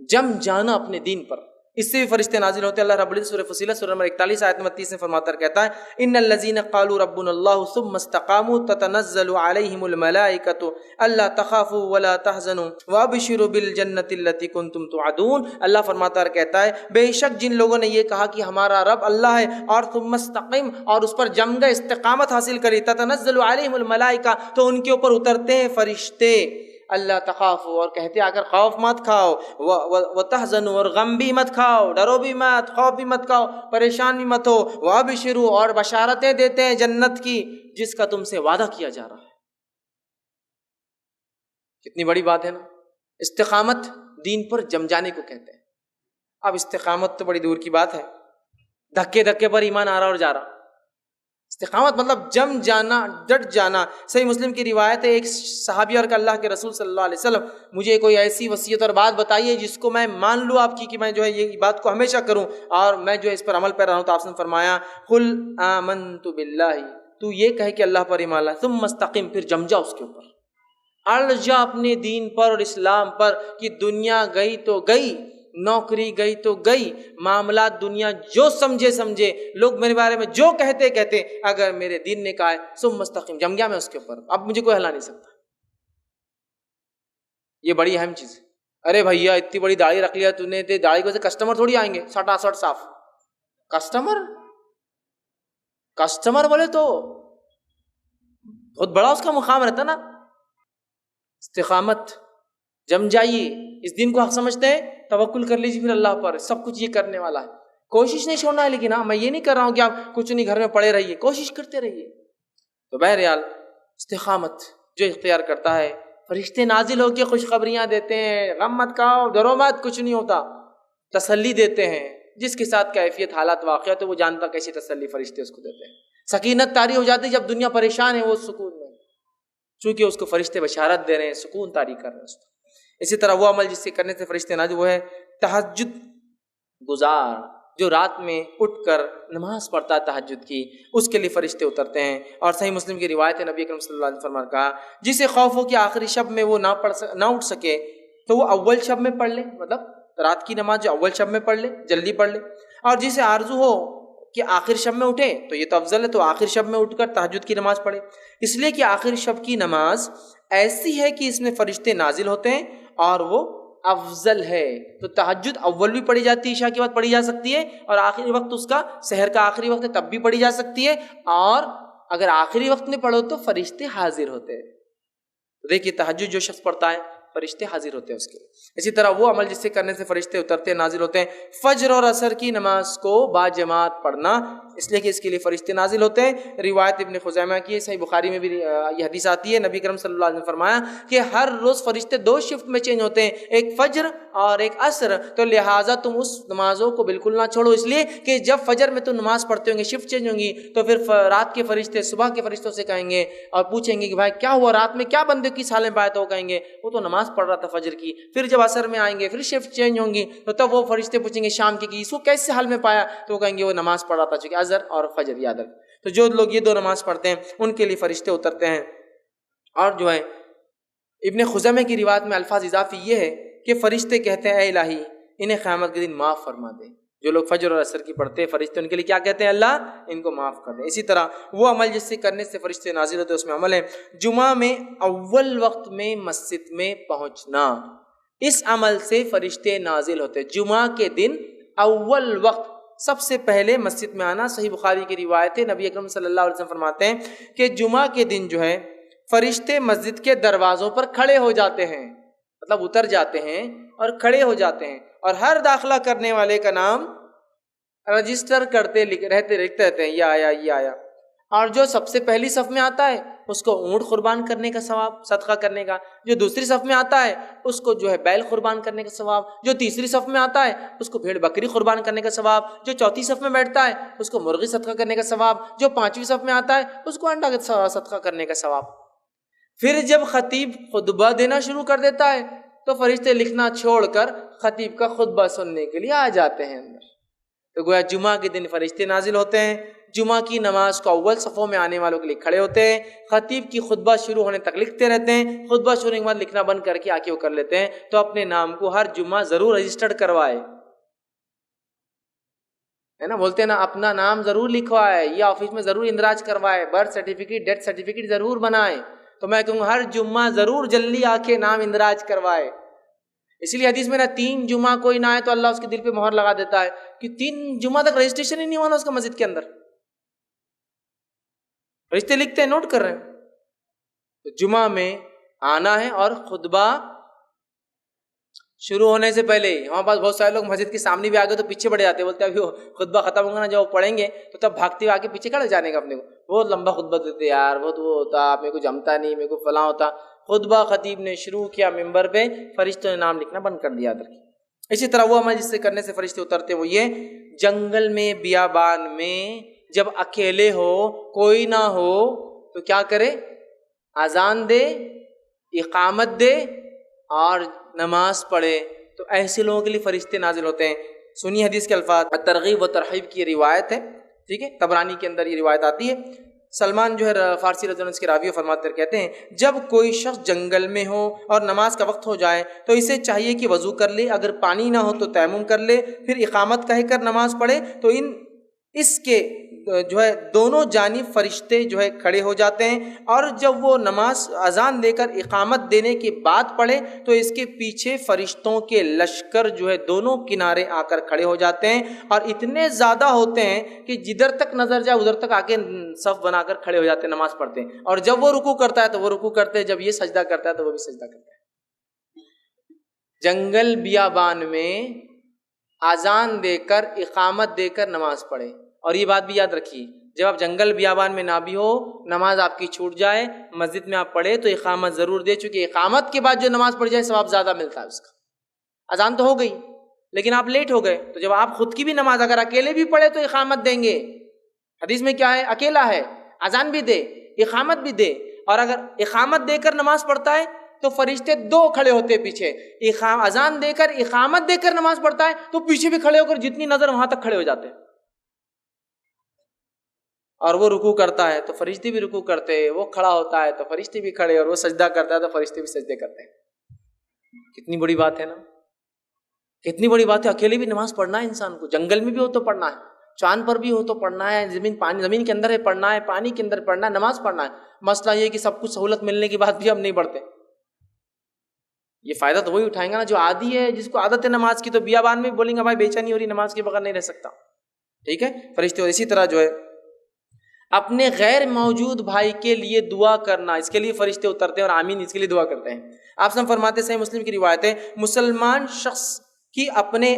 جم جانا اپنے دین پر، اس سے بھی فرشتے نازل ہوتے ہیں. اللہ رب العزت سورہ فصیلت سورہ نمبر 41 آیت نمبر 30 میں فرماتا کہتا ہے ان الذین قالوا ربنا اللہ ثم استقاموا تتنزل علیہم الملائکۃ الا تخافوا ولا تحزنوا وابشروا بالجنۃ التي کنتم توعدون. اللہ فرماتا کہتا ہے بے شک جن لوگوں نے یہ کہا کہ ہمارا رب اللہ ہے اور ثم استقم، اور اس پر جم گئے، استقامت حاصل کری، تتنزل علیہم الملائکہ، تو ان کے اوپر اترتے ہیں فرشتے، اللہ تخافوا، اور کہتے اگر خوف مت کھاؤ، وتحزنوا، اور غم بھی مت کھاؤ، ڈرو بھی مت، خوف بھی مت کھاؤ، پریشان بھی مت ہو، وابشروا، اور بشارتیں دیتے ہیں جنت کی جس کا تم سے وعدہ کیا جا رہا ہے. کتنی بڑی بات ہے نا. استقامت دین پر جم جانے کو کہتے ہیں. اب استقامت تو بڑی دور کی بات ہے، دھکے دھکے پر ایمان آ رہا اور جا رہا. استقامت مطلب جم جانا، ڈٹ جانا. صحیح مسلم کی روایت ہے ایک صحابی اور کہ اللہ کے رسول صلی اللہ علیہ وسلم مجھے کوئی ایسی وصیت اور بات بتائیے جس کو میں مان لوں آپ کی، کہ میں جو ہے یہ بات کو ہمیشہ کروں اور میں جو ہے اس پر عمل پیرا ہوں. تو آپ نے فرمایا قل آمنت باللہ، تو یہ کہے کہ اللہ پر ایمان لا، ثم استقم، پھر جم جا اس کے اوپر، اڑ جا اپنے دین پر اور اسلام پر. کہ دنیا گئی تو گئی، نوکری گئی تو گئی، معاملات دنیا جو سمجھے، لوگ میرے بارے میں جو کہتے، اگر میرے دین نے کہا ہے ثم مستقیم، جم گیا میں اس کے اوپر، اب مجھے کوئی ہلا نہیں سکتا. یہ بڑی اہم چیز ہے. ارے بھیا اتنی بڑی داڑھی رکھ لیا تو نے، داڑھی کی وجہ سے کسٹمر تھوڑی آئیں گے سٹا سٹ صاف. کسٹمر بولے تو بہت بڑا اس کا مقام رہتا نا. استقامت، جم جائیے، اس دن کو حق سمجھتے ہیں، توکل کر لیجیے پھر اللہ پر، سب کچھ یہ کرنے والا ہے. کوشش نہیں چھوڑنا ہے، لیکن میں یہ نہیں کر رہا ہوں کہ آپ کچھ نہیں گھر میں پڑے رہیے، کوشش کرتے رہیے. تو بہرحال استقامت جو اختیار کرتا ہے، فرشتے نازل ہو کے خوشخبریاں دیتے ہیں، غم مت کھاؤ، ڈرو مت، کچھ نہیں ہوتا، تسلی دیتے ہیں. جس کے ساتھ کیفیت حالات واقع تو وہ جانتا کیسی تسلی فرشتے اس کو دیتے ہیں. سکینت طاری ہو جاتی جب دنیا پریشان ہے، وہ سکون میں، چونکہ اس کو فرشتے بشارت دے رہے ہیں، سکون طاری کر رہے ہیں اس کو. اسی طرح وہ عمل جس سے کرنے سے فرشتے نازل، وہ ہے تہجد گزار، جو رات میں اٹھ کر نماز پڑھتا ہے تہجد کی، اس کے لیے فرشتے اترتے ہیں. اور صحیح مسلم کی روایت ہے نبی اکرم صلی اللہ علیہ وسلم نے کہا جسے خوف ہو کہ آخری شب میں وہ نہ اٹھ سکے تو وہ اول شب میں پڑھ لے، مطلب رات کی نماز جو اول شب میں پڑھ لے، جلدی پڑھ لے. اور جسے آرزو ہو کہ آخر شب میں اٹھے تو یہ تو افضل ہے، تو آخر شب میں اٹھ کر تہجد کی نماز پڑھے، اس لیے کہ آخر شب کی نماز ایسی ہے کہ اس میں فرشتے نازل ہوتے ہیں اور وہ افضل ہے. تو تہجد اول بھی پڑھی جاتی ہے، عشاء کے بعد پڑھی جا سکتی ہے، اور آخری وقت اس کا سحر کا آخری وقت ہے تب بھی پڑھی جا سکتی ہے، اور اگر آخری وقت میں پڑھو تو فرشتے حاضر ہوتے ہیں. دیکھیے تہجد جو شخص پڑھتا ہے فرشتے حاضر ہوتے ہیں اس کے. اسی طرح وہ عمل جس سے کرنے سے فرشتے اترتے ہیں، نازل ہوتے ہیں، فجر اور عصر کی نماز کو با جماعت پڑھنا، اس لیے کہ اس کے لیے فرشتے نازل ہوتے ہیں. روایت ابن خزیمہ کی ہے، صحیح بخاری میں بھی یہ حدیث آتی ہے، نبی کرم صلی اللہ علیہ وسلم نے فرمایا کہ ہر روز فرشتے 2 شفٹ میں چینج ہوتے ہیں، ایک فجر اور ایک عصر، تو لہٰذا تم اس نمازوں کو بالکل نہ چھوڑو، اس لیے کہ جب فجر میں تم نماز پڑھتے ہوں گے، شفٹ چینج ہوں گی، تو پھر رات کے فرشتے صبح کے فرشتوں سے کہیں گے اور پوچھیں گے کہ بھائی کیا ہوا رات میں، کیا بندے کی حال میں پایا؟ تو وہ کہیں گے وہ تو نماز پڑھ رہا تھا فجر کی. پھر جب عصر میں آئیں گے پھر شفٹ چینج ہوں گی، تو تب وہ فرشتے پوچھیں گے شام کی کہ اس کو کیسے حال میں پایا؟ تو وہ کہیں گے وہ نماز پڑھ رہا تھا، چونکہ عصر اور فجر یاد رکھ. تو جو لوگ یہ 2 نماز پڑھتے ہیں ان کے لیے فرشتے اترتے ہیں. اور جو ہے ابن خزیمہ کی روایت میں الفاظ اضافی یہ ہے کہ فرشتے کہتے ہیں اے الہی انہیں قیامت کے دن معاف فرما دے، جو لوگ فجر اور عصر کی پڑھتے ہیں فرشتے ان کے لیے کیا کہتے ہیں؟ اللہ ان کو معاف کر دے۔ اسی طرح وہ عمل جس سے کرنے سے فرشتے نازل ہوتے ہیں اس میں عمل ہے جمعہ میں اول وقت میں مسجد میں پہنچنا، اس عمل سے فرشتے نازل ہوتے ہیں۔ جمعہ کے دن اول وقت سب سے پہلے مسجد میں آنا، صحیح بخاری کی روایت ہے، نبی اکرم صلی اللہ علیہ وسلم فرماتے ہیں کہ جمعہ کے دن جو ہے فرشتے مسجد کے دروازوں پر کھڑے ہو جاتے ہیں، مطلب اتر جاتے ہیں اور کھڑے ہو جاتے ہیں، اور ہر داخلہ کرنے والے کا نام رجسٹر کرتے لکھتے رہتے ہیں، یہ آیا یہ آیا، اور جو سب سے پہلی صف میں آتا ہے اس کو اونٹ قربان کرنے کا ثواب، صدقہ کرنے کا، جو دوسری صف میں آتا ہے اس کو جو ہے بیل قربان کرنے کا ثواب، جو تیسری صف میں آتا ہے اس کو بھیڑ بکری قربان کرنے کا ثواب، جو چوتھی صف میں بیٹھتا ہے اس کو مرغی صدقہ کرنے کا ثواب، جو پانچویں صف میں آتا ہے اس کو انڈا صدقہ کرنے کا ثواب۔ پھر جب خطیب خطبہ دینا شروع کر دیتا ہے تو فرشتے لکھنا چھوڑ کر خطیب کا خطبہ سننے کے لیے آ جاتے ہیں اندر۔ تو گویا جمعہ کے دن فرشتے نازل ہوتے ہیں، جمعہ کی نماز کو اول صفوں میں آنے والوں کے لیے کھڑے ہوتے ہیں، خطیب کی خطبہ شروع ہونے تک لکھتے رہتے ہیں، خطبہ شروع ہونے کے بعد لکھنا بند کر کے آ کے وہ کر لیتے ہیں۔ تو اپنے نام کو ہر جمعہ ضرور رجسٹرڈ کروائے، ہے نا، بولتے ہیں نا اپنا نام ضرور لکھوائے، یہ آفس میں ضرور اندراج کروائے، برتھ سرٹیفکیٹ ڈیتھ سرٹیفکیٹ ضرور بنائے۔ تو میں کہوں ہر جمعہ ضرور جلدی آ کے نام اندراج کروائے۔ اسی لیے حدیث میں نا 3 جمعہ کوئی نہ آئے تو اللہ اس کے دل پہ مہر لگا دیتا ہے کہ 3 جمعہ تک رجسٹریشن ہی نہیں ہونا اس کا مسجد کے اندر۔ فرشتے لکھتے ہیں، نوٹ کر رہے ہیں۔ تو جمعہ میں آنا ہے اور خطبہ شروع ہونے سے پہلے ہمارے پاس بہت سارے لوگ مسجد کے سامنے بھی آ گئے تو پیچھے بڑھ جاتے ہیں، بولتے ہیں ابھی وہ خطبہ ختم ہوگا نا جب وہ پڑھیں گے تو تب بھاگتے ہوئے آ کے پیچھے کھڑے جانے کا اپنے کو، بہت لمبا خطبہ دیتے یار، بہت وہ ہوتا، میرے کو جمتا نہیں، میرے کو فلاں ہوتا۔ خطبہ خطیب نے شروع کیا ممبر پہ، فرشتوں نے نام لکھنا بند کر دیا ادھر کی۔ اسی طرح وہ عمل جس سے کرنے سے فرشتے اترتے وہ یہ جنگل میں بیابان میں جب اکیلے ہو کوئی نہ ہو تو کیا کرے؟ اذان دے، اقامت دے اور نماز پڑھے، تو ایسے لوگوں کے لیے فرشتے نازل ہوتے ہیں۔ سنی حدیث کے الفاظ، ترغیب و ترہیب کی روایت ہے، ٹھیک ہے، طبرانی کے اندر یہ روایت آتی ہے۔ سلمان جو ہے فارسی رضی اللہ عنہ اس کے راوی فرماتے کہتے ہیں جب کوئی شخص جنگل میں ہو اور نماز کا وقت ہو جائے تو اسے چاہیے کہ وضو کر لے، اگر پانی نہ ہو تو تیمم کر لے، پھر اقامت کہہ کر نماز پڑھے، تو اس کے جو ہے دونوں جانب فرشتے جو ہے کھڑے ہو جاتے ہیں، اور جب وہ نماز اذان دے کر اقامت دینے کے بعد پڑھے تو اس کے پیچھے فرشتوں کے لشکر جو ہے دونوں کنارے آ کر کھڑے ہو جاتے ہیں، اور اتنے زیادہ ہوتے ہیں کہ جدھر تک نظر جائے ادھر تک آ کے صف بنا کر کھڑے ہو جاتے ہیں، نماز پڑھتے ہیں، اور جب وہ رکوع کرتا ہے تو وہ رکوع کرتے ہیں، جب یہ سجدہ کرتا ہے تو وہ بھی سجدہ کرتا ہے۔ جنگل بیابان میں اذان دے کر اقامت دے کر نماز پڑھے، اور یہ بات بھی یاد رکھیے جب آپ جنگل بیابان میں نہ بھی ہو، نماز آپ کی چھوٹ جائے، مسجد میں آپ پڑھے تو اقامت ضرور دے، چونکہ اقامت کے بعد جو نماز پڑھ جائے ثواب زیادہ ملتا ہے اس کا۔ اذان تو ہو گئی لیکن آپ لیٹ ہو گئے تو جب آپ خود کی بھی نماز اگر اکیلے بھی پڑھے تو اقامت دیں گے۔ حدیث میں کیا ہے؟ اکیلا ہے، اذان بھی دے، اقامت بھی دے، اور اگر اقامت دے کر نماز پڑھتا ہے تو فرشتے 2 کھڑے ہوتے پیچھے، اذان دے کر اقامت دے کر نماز پڑھتا ہے تو پیچھے بھی کھڑے ہو کر جتنی نظر وہاں تک کھڑے ہو جاتے ہیں، اور وہ رکوع کرتا ہے تو فرشتے بھی رکوع کرتے ہیں، وہ کھڑا ہوتا ہے تو فرشتے بھی کھڑے، اور وہ سجدہ کرتا ہے تو فرشتے بھی سجدے کرتے ہیں۔ کتنی بڑی بات ہے نا، کتنی بڑی بات ہے۔ اکیلے بھی نماز پڑھنا ہے انسان کو، جنگل میں بھی ہو تو پڑھنا ہے، چاند پر بھی ہو تو پڑھنا ہے، زمین کے اندر ہے پڑھنا ہے، پانی کے اندر پڑھنا ہے، نماز پڑھنا ہے۔ مسئلہ یہ کہ سب کچھ سہولت ملنے کے بعد بھی ہم نہیں پڑھتے۔ یہ فائدہ تو وہی اٹھائیں گا نا جو عادی ہے، جس کو عادت ہے نماز کی، تو بیابان میں بولیں گے بھائی بے چینی ہو رہی، نماز کے بغیر نہیں رہ سکتا، ٹھیک ہے۔ فرشتے اسی طرح جو ہے اپنے غیر موجود بھائی کے لیے دعا کرنا، اس کے لیے فرشتے اترتے ہیں اور آمین اس کے لیے دعا کرتے ہیں۔ آپ سب فرماتے ہیں، صحیح مسلم کی روایت ہے، مسلمان شخص کی اپنے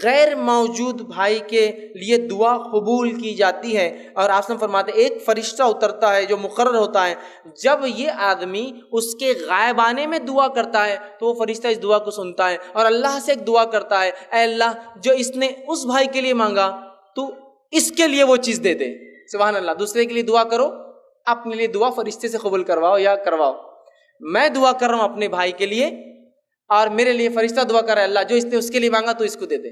غیر موجود بھائی کے لیے دعا قبول کی جاتی ہے، اور آپ سب فرماتے ہیں ایک فرشتہ اترتا ہے جو مقرر ہوتا ہے، جب یہ آدمی اس کے غائبانے میں دعا کرتا ہے تو وہ فرشتہ اس دعا کو سنتا ہے اور اللہ سے ایک دعا کرتا ہے، اے اللہ جو اس نے اس بھائی کے لیے مانگا تو اس کے لیے وہ چیز دے دے۔ سبحان اللہ، دوسرے کے لیے دعا کرو، اپنے لیے دعا فرشتے سے قبول کرواؤ یا کرواؤ۔ میں دعا کر رہا ہوں اپنے بھائی کے لیے اور میرے لیے فرشتہ دعا کر رہا ہے، اللہ جو اس نے اس کے لیے مانگا تو اس کو دے دے،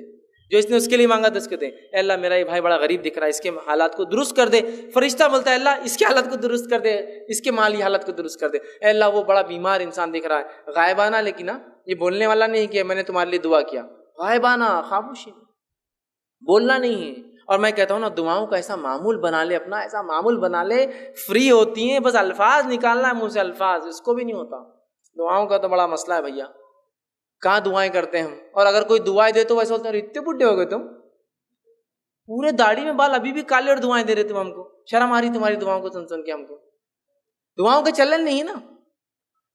جو اس نے اس کے لیے مانگا تو اس کو دے، اے اللہ میرا یہ بھائی بڑا غریب دکھ رہا ہے، اس کے حالات کو درست کر دے۔ فرشتہ بولتا ہے اللہ اس کے حالت کو درست کر دے، اس کے مالی حالت کو درست کر دے، اے اللہ وہ بڑا بیمار انسان دکھ رہا ہے، غائبانہ، لیکن یہ بولنے والا نہیں کہ میں نے تمہارے لیے دعا کیا، غائبانہ خاموشی۔ بولنا نہیں ہے. اور میں کہتا ہوں نا دعاؤں کا ایسا معمول بنا لے، اپنا ایسا معمول بنا لے، فری ہوتی ہیں، بس الفاظ نکالنا ہے منہ سے، الفاظ اس کو بھی نہیں ہوتا. دعاؤں کا تو بڑا مسئلہ ہے بھیا، کہاں دعائیں کرتے ہیں ہم. اور اگر کوئی دعائیں دے تو ویسے بولتے ہیں اتنے بڈھے ہو گئے تم، پورے داڑھی میں بال ابھی بھی کالے اور دعائیں دے رہے تم ہم کو، شرم آ رہی تمہاری دعاؤں کو سن کے. ہم کو دعاؤں کا چلن نہیں ہے نا،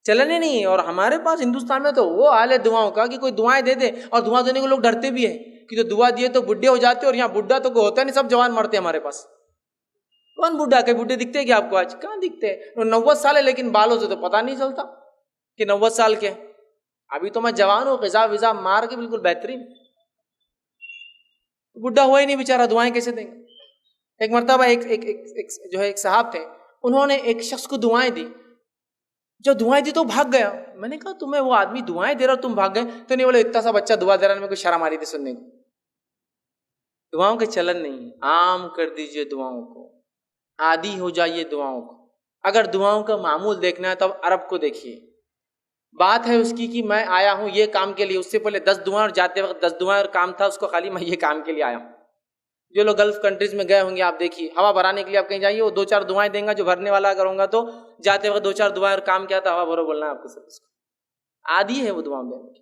چلن ہی نہیں ہے. اور ہمارے پاس ہندوستان میں تو وہ حال ہے دعاؤں کا کہ کوئی دعائیں دے دے، اور دعا دینے کو لوگ ڈرتے بھی ہیں کہ جو دعا دیے تو بڈھے ہو جاتے، اور یہاں بڈھا تو کوئی ہوتا نہیں، سب جوان مرتے ہمارے پاس. کون بڈھا کہ بڈھے دکھتے ہیں کیا آپ کو آج؟ کہاں دکھتے ہیں؟ 90 سال ہے لیکن بالوں سے تو پتہ نہیں چلتا کہ 90 سال کے. ابھی تو میں جوان ہوں، غذا وزا مار کے بالکل بہترین. بڈھا ہوا ہی نہیں بیچارہ، دعائیں کیسے دیں گے؟ ایک مرتبہ ایک صاحب تھے، انہوں نے ایک شخص کو دعائیں دی. جو دعائیں دی تو بھاگ گیا. میں نے کہا تمہیں وہ آدمی دعائیں دے رہا تم بھاگ گئے؟ تو نہیں، بولے اتنا سا بچہ دعا دے رہا ہے، میں کوئی شرم آ رہی تھی سننے کو. دعاؤں کے چلن نہیں، عام کر دیجئے دعاؤں کو، عادی ہو جائیے دعاؤں کو. اگر دعاؤں کا معمول دیکھنا ہے تو اب عرب کو دیکھیے. بات ہے اس کی کہ میں آیا ہوں یہ کام کے لیے، اس سے پہلے 10 دعائیں، اور جاتے وقت 10 دعائیں اور کام تھا اس کو خالی، میں یہ کام کے لیے آیا ہوں. جو لوگ گلف کنٹریز میں گئے ہوں گے آپ دیکھیے، ہوا بھرانے کے لیے آپ کہیں جائیے، وہ 2-4 دعائیں دیں گا. جو بھرنے والا اگر ہوں گا تو جاتے وقت 2-4 دعائیں، اور کام کیا تھا؟ ہوا بھرو بولنا ہے آپ کو. سب اس کو عادی ہے وہ دعائیں دینے کی.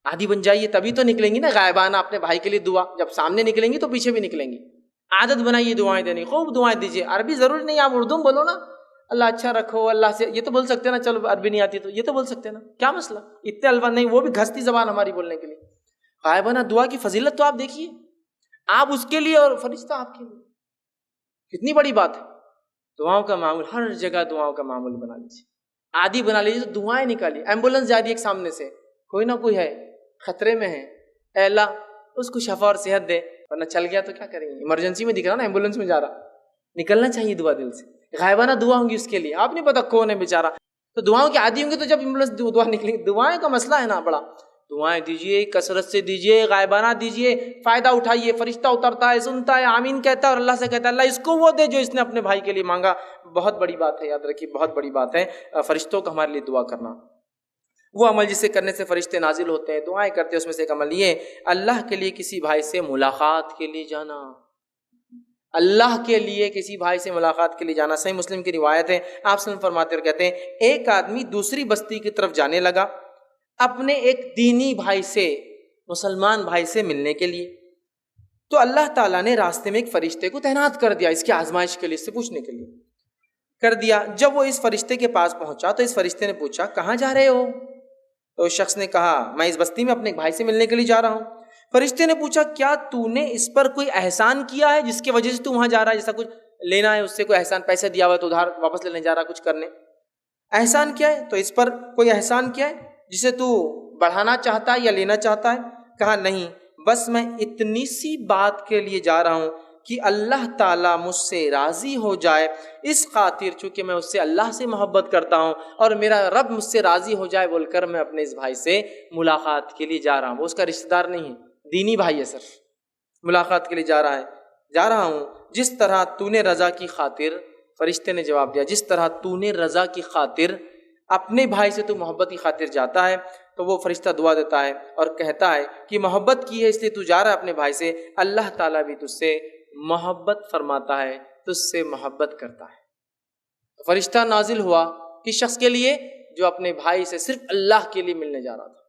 عادی بن جائیے تبھی تو نکلیں گی نا غائبانہ اپنے بھائی کے لیے دعا. جب سامنے نکلیں گی تو پیچھے بھی نکلیں گی. عادت بنائیے دعائیں دینے کی، خوب دعائیں دیجیے. عربی ضروری نہیں، آپ اردو میں بولو نا، اللہ اچھا رکھو، اللہ سے، یہ تو بول سکتے ہیں نا. چلو عربی نہیں آتی تو یہ تو بول سکتے ہیں نا، کیا مسئلہ؟ اتنے الفاظ نہیں، وہ بھی گھستی زبان ہماری بولنے کے لیے. غائبانہ دعا کی فضیلت تو آپ دیکھیے، آپ اس کے لیے اور فرشتہ آپ کے لیے، کتنی بڑی بات ہے. دعاؤں کا معمول ہر جگہ، دعاؤں کا معمول بنا لیجیے، عادی بنا لیجیے. تو دعائیں نکالیے. ایمبولینس جا رہی ہے ایک سامنے سے، کوئی نہ کوئی ہے خطرے میں ہے، اے اللہ اس کو شفا اور صحت دے، ورنہ چل گیا تو کیا کریں گے؟ ایمرجنسی میں دکھ رہا نا، ایمبولینس میں جا رہا. نکلنا چاہیے دعا دل سے. غائبانہ دعا ہوں گی اس کے لیے، آپ نہیں پتا کون ہے بیچارہ. تو دعاؤں کی عادی ہوں گے تو جب ایمبولینس دعا نکلیں گی. دعائیں کا مسئلہ ہے نا بڑا. دعائیں دیجیے، کثرت سے دیجیے، غائبانہ دیجیے، فائدہ اٹھائیے. فرشتہ اترتا ہے، سنتا ہے، آمین کہتا ہے، اور اللہ سے کہتا ہے اللہ اس کو وہ دے جو اس نے اپنے بھائی کے لیے مانگا. بہت بڑی بات ہے، یاد رکھیے بہت بڑی بات ہے فرشتوں کا ہمارے لیے دعا کرنا. وہ عمل جسے کرنے سے فرشتے نازل ہوتے ہیں، دعائیں کرتے ہیں. اس میں سے ایک عمل یہ، اللہ کے لیے کسی بھائی سے ملاقات کے لیے جانا. اللہ کے لیے کسی بھائی سے ملاقات کے لیے جانا. صحیح مسلم کی روایت ہے، آپ صلی اللہ علیہ وسلم فرماتے اور کہتے ہیں ایک آدمی دوسری بستی کی طرف جانے لگا اپنے ایک دینی بھائی سے، مسلمان بھائی سے ملنے کے لیے. تو اللہ تعالیٰ نے راستے میں ایک فرشتے کو تعینات کر دیا، اس کی آزمائش کے لیے، اس سے پوچھنے کے لیے کر دیا. جب وہ اس فرشتے کے پاس پہنچا تو اس فرشتے نے پوچھا کہاں جا رہے ہو؟ تو اس شخص نے کہا میں اس بستی میں اپنے ایک بھائی سے ملنے کے لیے جا رہا ہوں. فرشتے نے پوچھا کیا تو نے اس پر کوئی احسان کیا ہے جس کی وجہ سے تو وہاں جا رہا ہے؟ جیسا کچھ لینا ہے اس سے، کوئی احسان، پیسے دیا ہوا ہے تو ادھار واپس لینے جا رہا ہے، کچھ کرنے. احسان کیا ہے؟ تو اس پر کوئی احسان کیا ہے جسے تو بڑھانا چاہتا ہے یا لینا چاہتا ہے؟ کہا نہیں، بس میں اتنی سی بات کے لیے جا رہا ہوں کہ اللہ تعالیٰ مجھ سے راضی ہو جائے، اس خاطر چونکہ میں اس سے اللہ سے محبت کرتا ہوں اور میرا رب مجھ سے راضی ہو جائے بول کر میں اپنے اس بھائی سے ملاقات کے لیے جا رہا ہوں. وہ اس کا رشتہ دار نہیں ہے، دینی بھائی ہے، صرف ملاقات کے لیے جا رہا ہوں. جس طرح تو نے رضا کی خاطر، فرشتے نے جواب دیا، جس طرح تو نے رضا کی خاطر اپنے بھائی سے تو محبت کی خاطر جاتا ہے. تو وہ فرشتہ دعا دیتا ہے اور کہتا ہے کہ محبت کی ہے اس لیے تو جا رہا ہے اپنے بھائی سے، اللہ تعالیٰ بھی تجھ سے محبت فرماتا ہے، تجھ سے محبت کرتا ہے. فرشتہ نازل ہوا کس شخص کے لیے؟ جو اپنے بھائی سے صرف اللہ کے لیے ملنے جا رہا تھا،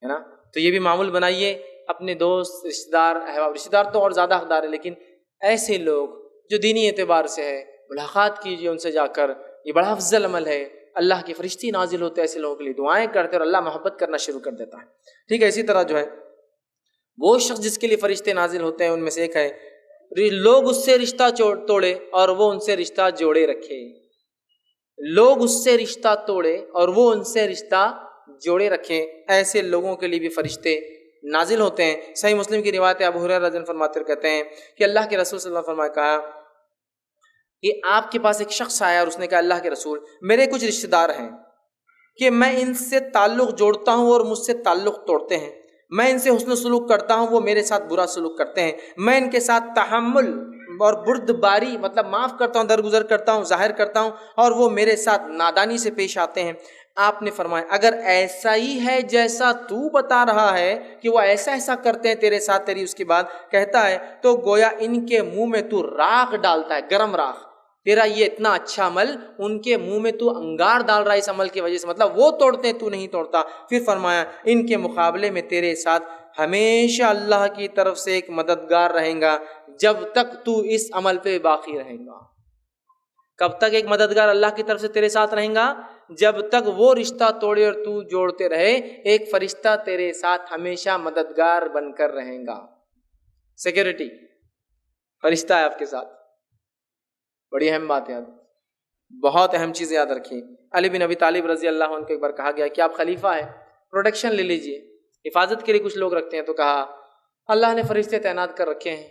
ہے نا. تو یہ بھی معمول بنائیے، اپنے دوست، رشتہ دار، احباب، رشتہ دار تو اور زیادہ حقدار ہے، لیکن ایسے لوگ جو دینی اعتبار سے ہے ملاقات کیجیے ان سے جا کر. یہ بڑا افضل عمل ہے. اللہ کے فرشتے نازل ہوتے ہیں ایسے لوگوں کے لیے، دعائیں کرتے اور اللہ محبت کرنا شروع کر دیتا ہے. ٹھیک ہے، اسی طرح جو ہے وہ شخص جس کے لیے فرشتے نازل ہوتے ہیں ان میں سے ایک ہے لوگ اس سے رشتہ توڑے اور وہ ان سے رشتہ جوڑے رکھے. لوگ اس سے رشتہ توڑے اور وہ ان سے رشتہ جوڑے رکھیں، ایسے لوگوں کے لیے بھی فرشتے نازل ہوتے ہیں. صحیح مسلم کی روایت ہے، ابو ہریرہ رضی اللہ عنہ فرماتے کہتے ہیں کہ اللہ کے رسول صلی اللہ علیہ وسلم کہا کہ آپ کے پاس ایک شخص آیا اور اس نے کہا اللہ کے رسول میرے کچھ رشتہ دار ہیں کہ میں ان سے تعلق جوڑتا ہوں اور مجھ سے تعلق توڑتے ہیں. میں ان سے حسن سلوک کرتا ہوں، وہ میرے ساتھ برا سلوک کرتے ہیں. میں ان کے ساتھ تحمل اور بردباری مطلب معاف کرتا ہوں، درگزر کرتا ہوں، ظاہر کرتا ہوں، اور وہ میرے ساتھ نادانی سے پیش آتے ہیں. آپ نے فرمایا اگر ایسا ہی ہے جیسا تو بتا رہا ہے کہ وہ ایسا ایسا کرتے ہیں تیرے ساتھ، تیری اس کی بات کہتا ہے، تو گویا ان کے منہ میں تو راکھ ڈالتا ہے، گرم راکھ، تیرا یہ اتنا اچھا عمل ان کے منہ میں تو انگار ڈال رہا ہے اس عمل کی وجہ سے، مطلب وہ توڑتے ہیں تو نہیں توڑتا۔ پھر فرمایا ان کے مقابلے میں تیرے ساتھ ہمیشہ اللہ کی طرف سے ایک مددگار رہیں گا جب تک تو اس عمل پہ باقی رہیں گا۔ کب تک ایک مددگار اللہ کی طرف سے تیرے ساتھ رہیں گا؟ جب تک وہ رشتہ توڑے اور تو جوڑتے رہے، ایک فرشتہ تیرے ساتھ ہمیشہ مددگار بن کر رہیں گا۔ سیکیورٹی، فرشتہ ہے آپ کے ساتھ، بڑی اہم بات یاد، بہت اہم چیز یاد رکھیں۔ علی بن ابی طالب رضی اللہ عنہ کو ایک بار کہا گیا کہ آپ خلیفہ ہیں، پروٹیکشن لے لیجئے، حفاظت کے لیے کچھ لوگ رکھتے ہیں، تو کہا اللہ نے فرشتے تعینات کر رکھے ہیں،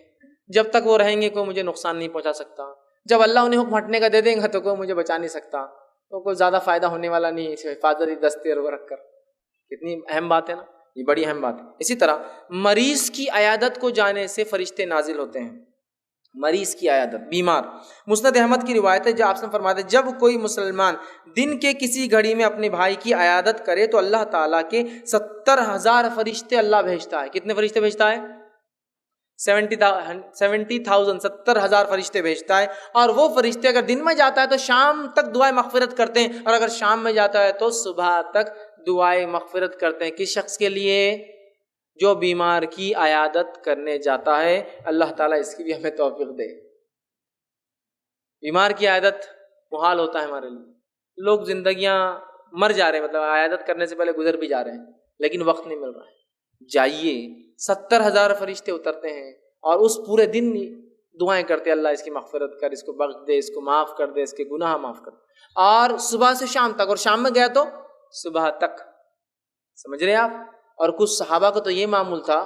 جب تک وہ رہیں گے کوئی مجھے نقصان نہیں پہنچا سکتا، جب اللہ انہیں حکم ہٹنے کا دے دیں گا تو کوئی مجھے بچا نہیں سکتا، تو کوئی زیادہ فائدہ ہونے والا نہیں ہے حفاظتی دستے وہ رکھ کر۔ کتنی اہم بات ہے نا، یہ بڑی اہم بات ہے۔ اسی طرح مریض کی عیادت کو جانے سے فرشتے نازل ہوتے ہیں، مریض کی عیادت، بیمار۔ مسند احمد کی روایت ہے، جو آپ نے فرمایا جب کوئی مسلمان دن کے کسی گھڑی میں اپنے بھائی کی عیادت کرے تو اللہ تعالیٰ کے 70,000 فرشتے اللہ بھیجتا ہے۔ کتنے فرشتے بھیجتا ہے؟ 70,000 70,000 فرشتے بھیجتا ہے، اور وہ فرشتے اگر دن میں جاتا ہے تو شام تک دعائیں مغفرت کرتے ہیں، اور اگر شام میں جاتا ہے تو صبح تک دعائیں مغفرت کرتے ہیں۔ کس شخص کے لیے؟ جو بیمار کی عیادت کرنے جاتا ہے۔ اللہ تعالیٰ اس کی بھی ہمیں توفیق دے۔ بیمار کی عیادت محال ہوتا ہے ہمارے لیے، لوگ زندگیاں مر جا رہے ہیں، مطلب عیادت کرنے سے پہلے گزر بھی جا رہے ہیں، لیکن وقت نہیں مل رہا ہے۔ جائیے، 70,000 فرشتے اترتے ہیں اور اس پورے دن دعائیں کرتے ہیں، اللہ اس کی مغفرت کر، اس کو بخش دے، اس کو معاف کر دے، اس کے گناہ معاف کر دے، اور صبح سے شام تک، اور شام میں گیا تو صبح تک۔ سمجھ رہے ہیں آپ؟ اور کچھ صحابہ کو تو یہ معمول تھا،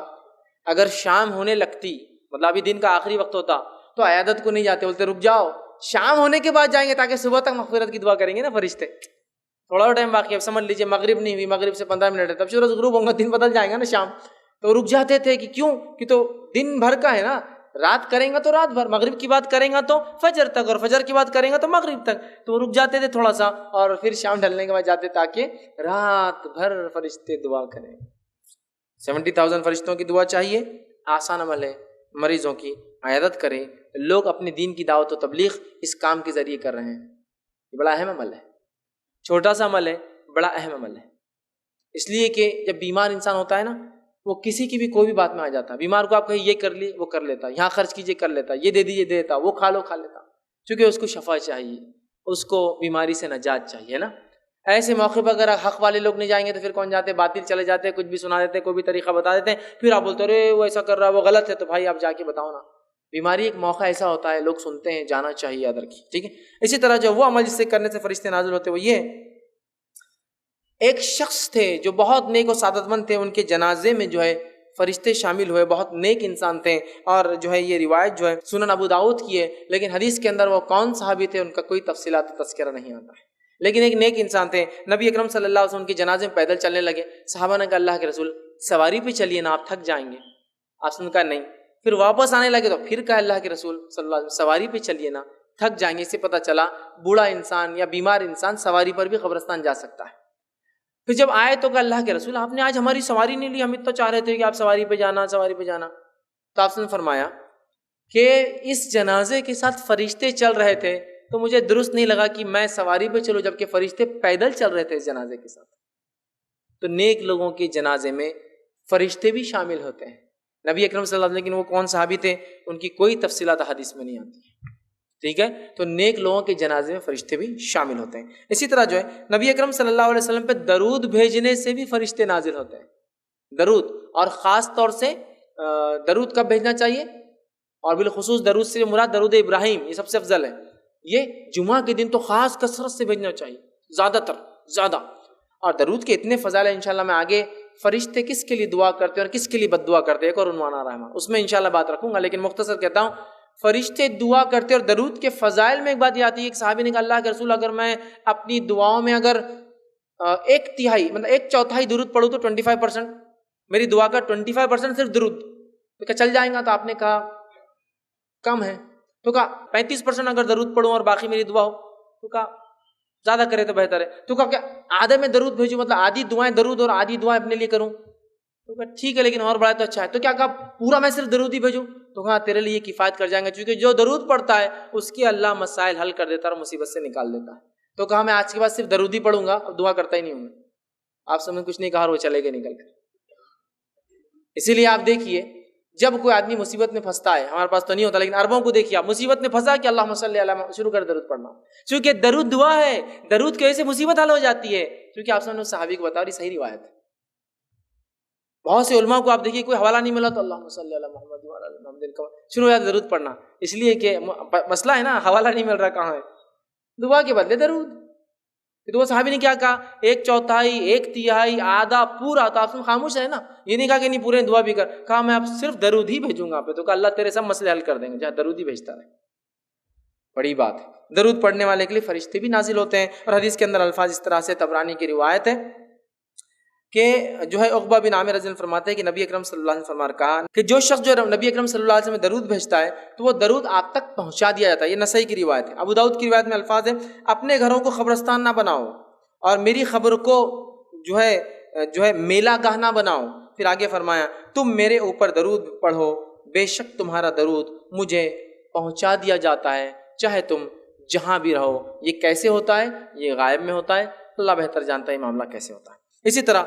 اگر شام ہونے لگتی، مطلب ابھی دن کا آخری وقت ہوتا، تو عیادت کو نہیں جاتے، بولتے رک جاؤ، شام ہونے کے بعد جائیں گے تاکہ صبح تک مغفرت کی دعا کریں گے نا فرشتے۔ تھوڑا ٹائم باقی، اب سمجھ لیجیے مغرب نہیں ہوئی، مغرب سے 15 منٹ ہے، تب سورج غروب ہوگا، دن بدل جائے گا نا شام، تو رک جاتے تھے کہ کیوں؟ کہ تو دن بھر کا ہے نا، رات کریں گا تو رات بھر، مغرب کی بات کریں گا تو فجر تک، اور فجر کی بات کریں گا تو مغرب تک، تو رک جاتے تھے تھوڑا سا، اور پھر شام ڈھلنے کے بعد جاتے تاکہ رات بھر فرشتے دعا کریں۔ 70,000 فرشتوں کی دعا چاہیے، آسان عمل ہے، مریضوں کی عیادت کریں۔ لوگ اپنے دین کی دعوت و تبلیغ اس کام کے ذریعے کر رہے ہیں، یہ بڑا اہم عمل ہے، چھوٹا سا عمل ہے، بڑا اہم عمل ہے۔ اس لیے کہ جب بیمار انسان ہوتا ہے نا، وہ کسی کی بھی کوئی بھی بات میں آ جاتا ہے، بیمار کو آپ کہیں یہ کر لیے وہ کر لیتا، یہاں خرچ کیجیے کر لیتا، یہ دے دیجیے دے دیتا، وہ کھا لو کھا لیتا، چونکہ اس کو شفا چاہیے، اس کو بیماری سے نجات چاہیے نا۔ ایسے موقع پر اگر حق والے لوگ نہیں جائیں گے تو پھر کون جاتے؟ باطل چلے جاتے، کچھ بھی سنا دیتے، کوئی بھی طریقہ بتا دیتے ہیں، پھر آپ بولتے ارے وہ ایسا کر رہا ہے، وہ غلط ہے، تو بھائی آپ جا کے بتاؤ نا۔ بیماری ایک موقع ایسا ہوتا ہے، لوگ سنتے ہیں، جانا چاہیے، یاد رکھیے، ٹھیک ہے۔ اسی طرح جو وہ عمل جس سے کرنے سے فرشتے نازل ہوتے وہ یہ، ایک شخص تھے جو بہت نیک و سعادت مند تھے، ان کے جنازے میں جو ہے فرشتے شامل ہوئے، بہت نیک انسان تھے، اور جو ہے یہ روایت جو ہے سنن ابو داؤد کی ہے، لیکن حدیث کے اندر وہ کون صحابی تھے ان کا کوئی تفصیلات و تذکرہ نہیں آتا ہے، لیکن ایک نیک انسان تھے۔ نبی اکرم صلی اللہ علیہ وسلم کے جنازے میں پیدل چلنے لگے، صحابہ نے کہا اللہ کے رسول سواری پہ چلیے نا، آپ تھک جائیں گے، آپ نے کہا نہیں، پھر واپس آنے لگے تو پھر کہا اللہ کے رسول صلی اللہ علیہ وسلم سواری پہ چلیے نا، تھک جائیں گے۔ اس سے پتہ چلا بوڑھا انسان یا بیمار انسان سواری پر بھی قبرستان جا سکتا ہے۔ پھر جب آئے تو کہا اللہ کے رسول آپ نے آج ہماری سواری نہیں لی، ہم اتنا چاہ رہے تھے کہ آپ سواری پہ جانا سواری پہ جانا، تو آپ نے فرمایا کہ اس جنازے کے ساتھ فرشتے چل رہے تھے تو مجھے درست نہیں لگا کہ میں سواری پہ چلوں جبکہ فرشتے پیدل چل رہے تھے اس جنازے کے ساتھ۔ تو نیک لوگوں کے جنازے میں فرشتے بھی شامل ہوتے ہیں۔ نبی اکرم صلی اللہ علیہ وسلم، لیکن وہ کون صحابی تھے ان کی کوئی تفصیلات حدیث میں نہیں آتی، ٹھیک ہے۔ تو نیک لوگوں کے جنازے میں فرشتے بھی شامل ہوتے ہیں۔ اسی طرح جو ہے نبی اکرم صلی اللہ علیہ وسلم پہ درود بھیجنے سے بھی فرشتے نازل ہوتے ہیں، درود، اور خاص طور سے درود کب بھیجنا چاہیے، اور بالخصوص درود سے مراد درود ابراہیم، یہ سب سے افضل ہے، یہ جمعہ کے دن تو خاص کثرت سے بھیجنا چاہیے، زیادہ۔ اور درود کے اتنے فضائل ہیں، انشاءاللہ میں آگے فرشتے کس کے لیے دعا کرتے ہیں اور کس کے لیے بد دعا کرتے ہیں ایک اور عنوان آ رہا ہے، اس میں انشاءاللہ بات رکھوں گا، لیکن مختصر کہتا ہوں فرشتے دعا کرتے، اور درود کے فضائل میں ایک بات یہ آتی ہے، ایک صحابی نے کہا اللہ کے رسول اگر میں اپنی دعاؤں میں اگر 1/3 مطلب 1/4 درود پڑھوں تو 25%، میری دعا کا 25% صرف درود، تو کیا چل جائیں گا؟ تو آپ نے کہا کم ہے، تو کہا 35% اگر درود پڑھوں اور باقی میری دعا ہو، تو کہا زیادہ کرے تو بہتر ہے. تو کہا کہ آدھے میں درود بھیجوں, مطلب آدھی دعائیں درود اور آدھی دعائیں اپنے لیے کروں. تو کہا ٹھیک ہے لیکن اور بڑا تو اچھا ہے. تو کیا کہا پورا میں صرف درود ہی بھیجوں؟ تو کہا تیرے لیے کفایت کر جائیں گے, کیونکہ جو درود پڑھتا ہے اس کے اللہ مسائل حل کر دیتا ہے اور مصیبت سے نکال دیتا ہے. تو کہا میں آج کے بعد صرف درود ہی پڑھوں گا, اب دعا کرتا ہی نہیں ہوں میں. آپ سب نے کچھ نہیں کہا اور وہ چلے گئے نکل کر. اسی لیے آپ دیکھیے جب کوئی آدمی مصیبت میں پھنستا ہے, ہمارے پاس تو نہیں ہوتا لیکن عربوں کو دیکھیے آپ, مصیبت میں پھنسا کہ اللہم صلی علی محمد شروع کر درود پڑھنا, چونکہ درود دعا ہے, درود کی وجہ سے مصیبت حل ہو جاتی ہے. کیونکہ آپ سب نے صحابی کو بتا, اور یہ صحیح روایت ہے. بہت سے علماء کو آپ دیکھیے کوئی حوالہ نہیں ملا تو اللہم صلی علی محمد وعلی آل محمد شروع ہو جاتا درود پڑھنا, اس لیے کہ مسئلہ ہے نا, حوالہ نہیں مل رہا کہاں ہے, دعا کے بدلے درود. تو وہ صحابی نے کیا کہا, 1/4 1/3 آدھا پورا. تو آپ سے خاموش ہے نا, یہ نہیں کہا کہ نہیں پورے دعا بھی کر, کہا میں اب صرف درود ہی بھیجوں گا. تو کہا اللہ تیرے سب مسئلے حل کر دیں گے, جہاں درود ہی بھیجتا رہے. بڑی بات ہے. درود پڑھنے والے کے لیے فرشتے بھی نازل ہوتے ہیں, اور حدیث کے اندر الفاظ اس طرح سے, طبرانی کی روایت ہے کہ جو ہے عقبہ بن عامر رضی اللہ عنہ فرماتے ہیں کہ نبی اکرم صلی اللہ علیہ وسلم نے کہا کہ جو شخص جو نبی اکرم صلی اللہ علیہ وسلم میں درود بھیجتا ہے تو وہ درود آپ تک پہنچا دیا جاتا ہے. یہ نسائی کی روایت ہے. ابو داؤد کی روایت میں الفاظ ہیں, اپنے گھروں کو قبرستان نہ بناؤ اور میری خبر کو جو ہے میلہ گاہ نہ بناؤ. پھر آگے فرمایا تم میرے اوپر درود پڑھو, بے شک تمہارا درود مجھے پہنچا دیا جاتا ہے چاہے تم جہاں بھی رہو. یہ کیسے ہوتا ہے؟ یہ غائب میں ہوتا ہے, اللہ بہتر جانتا ہے یہ معاملہ کیسے ہوتا ہے. اسی طرح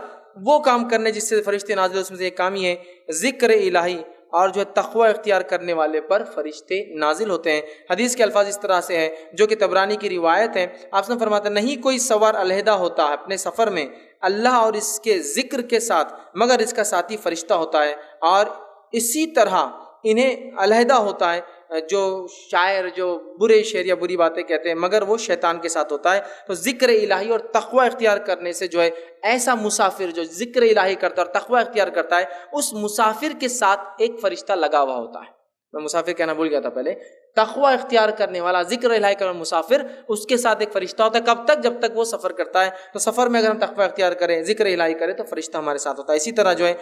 وہ کام کرنے جس سے فرشتے نازل, اس میں سے ایک کام ہی ہے ذکر الہی, اور جو ہے تقوی اختیار کرنے والے پر فرشتے نازل ہوتے ہیں. حدیث کے الفاظ اس طرح سے ہیں جو کہ طبرانی کی روایت ہے. آپ نے فرماتا نہیں کوئی سوار علیحدہ ہوتا ہے اپنے سفر میں اللہ اور اس کے ذکر کے ساتھ مگر اس کا ساتھی فرشتہ ہوتا ہے, اور اسی طرح انہیں علیحدہ ہوتا ہے جو شاعر جو برے شعر یا بری باتیں کہتے ہیں مگر وہ شیطان کے ساتھ ہوتا ہے. تو ذکر الہی اور تقوی اختیار کرنے سے جو ہے ایسا مسافر جو ذکر الہی کرتا ہے اور تقوی اختیار کرتا ہے, اس مسافر کے ساتھ ایک فرشتہ لگا ہوا ہوتا ہے. میں مسافر کہنا بھول گیا تھا پہلے. تقوی اختیار کرنے والا, ذکر الہی کرنے والا مسافر, اس کے ساتھ ایک فرشتہ ہوتا ہے. کب تک؟ جب تک وہ سفر کرتا ہے. تو سفر میں اگر ہم تقوی اختیار کریں, ذکر الہی کریں, تو فرشتہ ہمارے ساتھ ہوتا ہے. اسی طرح جو ہے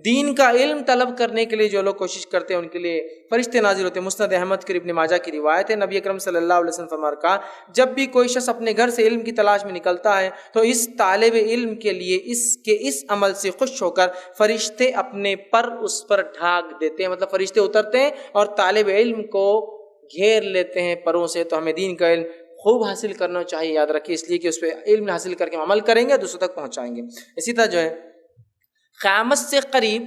دین کا علم طلب کرنے کے لیے جو لوگ کوشش کرتے ہیں ان کے لیے فرشتے نازل ہوتے ہیں. مسند احمد کی ابن ماجہ کی روایت ہے, نبی اکرم صلی اللہ علیہ وسلم فرمایا کہا جب بھی کوئی شخص اپنے گھر سے علم کی تلاش میں نکلتا ہے تو اس طالب علم کے لیے اس عمل سے خوش ہو کر فرشتے اپنے پر اس پر ڈھانک دیتے ہیں. مطلب فرشتے اترتے ہیں اور طالب علم کو گھیر لیتے ہیں پروں سے. تو ہمیں دین کا علم خوب حاصل کرنا چاہیے, یاد رکھیے, اس لیے کہ اس پہ علم حاصل کر کے عمل کریں گے دوسروں تک پہنچائیں گے. اسی طرح جو ہے قیامت سے قریب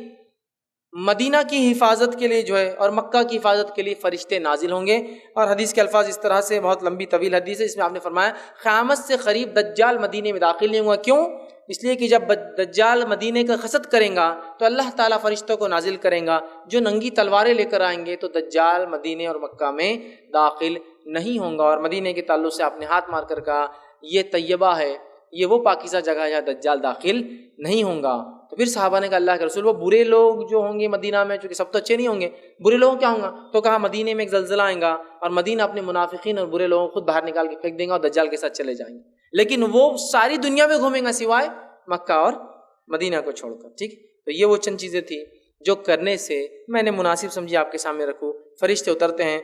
مدینہ کی حفاظت کے لیے جو ہے اور مکہ کی حفاظت کے لیے فرشتے نازل ہوں گے. اور حدیث کے الفاظ اس طرح سے, بہت لمبی طویل حدیث ہے, اس میں آپ نے فرمایا قیامت سے قریب دجال مدینے میں داخل نہیں ہوا. کیوں؟ اس لیے کہ جب دجال مدینے کا قصد کریں گا تو اللہ تعالیٰ فرشتوں کو نازل کریں گا جو ننگی تلواریں لے کر آئیں گے, تو دجال مدینے اور مکہ میں داخل نہیں ہوں گا. اور مدینے کے تعلق سے آپ نے ہاتھ مار کر کہا یہ طیبہ ہے, یہ وہ پاکیزہ جگہ ہے جہاں دجال داخل نہیں ہوں گا. تو پھر صحابہ نے کہا اللہ کے رسول وہ برے لوگ جو ہوں گے مدینہ میں, چونکہ سب تو اچھے نہیں ہوں گے, برے لوگوں کیا ہوں گا؟ تو کہا مدینے میں ایک زلزلہ آئے گا اور مدینہ اپنے منافقین اور برے لوگوں کو خود باہر نکال کے پھینک دیں گا اور دجال کے ساتھ چلے جائیں گے. لیکن وہ ساری دنیا میں گھومیں گا سوائے مکہ اور مدینہ کو چھوڑ کر. ٹھیک, تو یہ وہ چند چیزیں تھیں جو کرنے سے میں نے مناسب سمجھی آپ کے سامنے رکھوں. فرشتے اترتے ہیں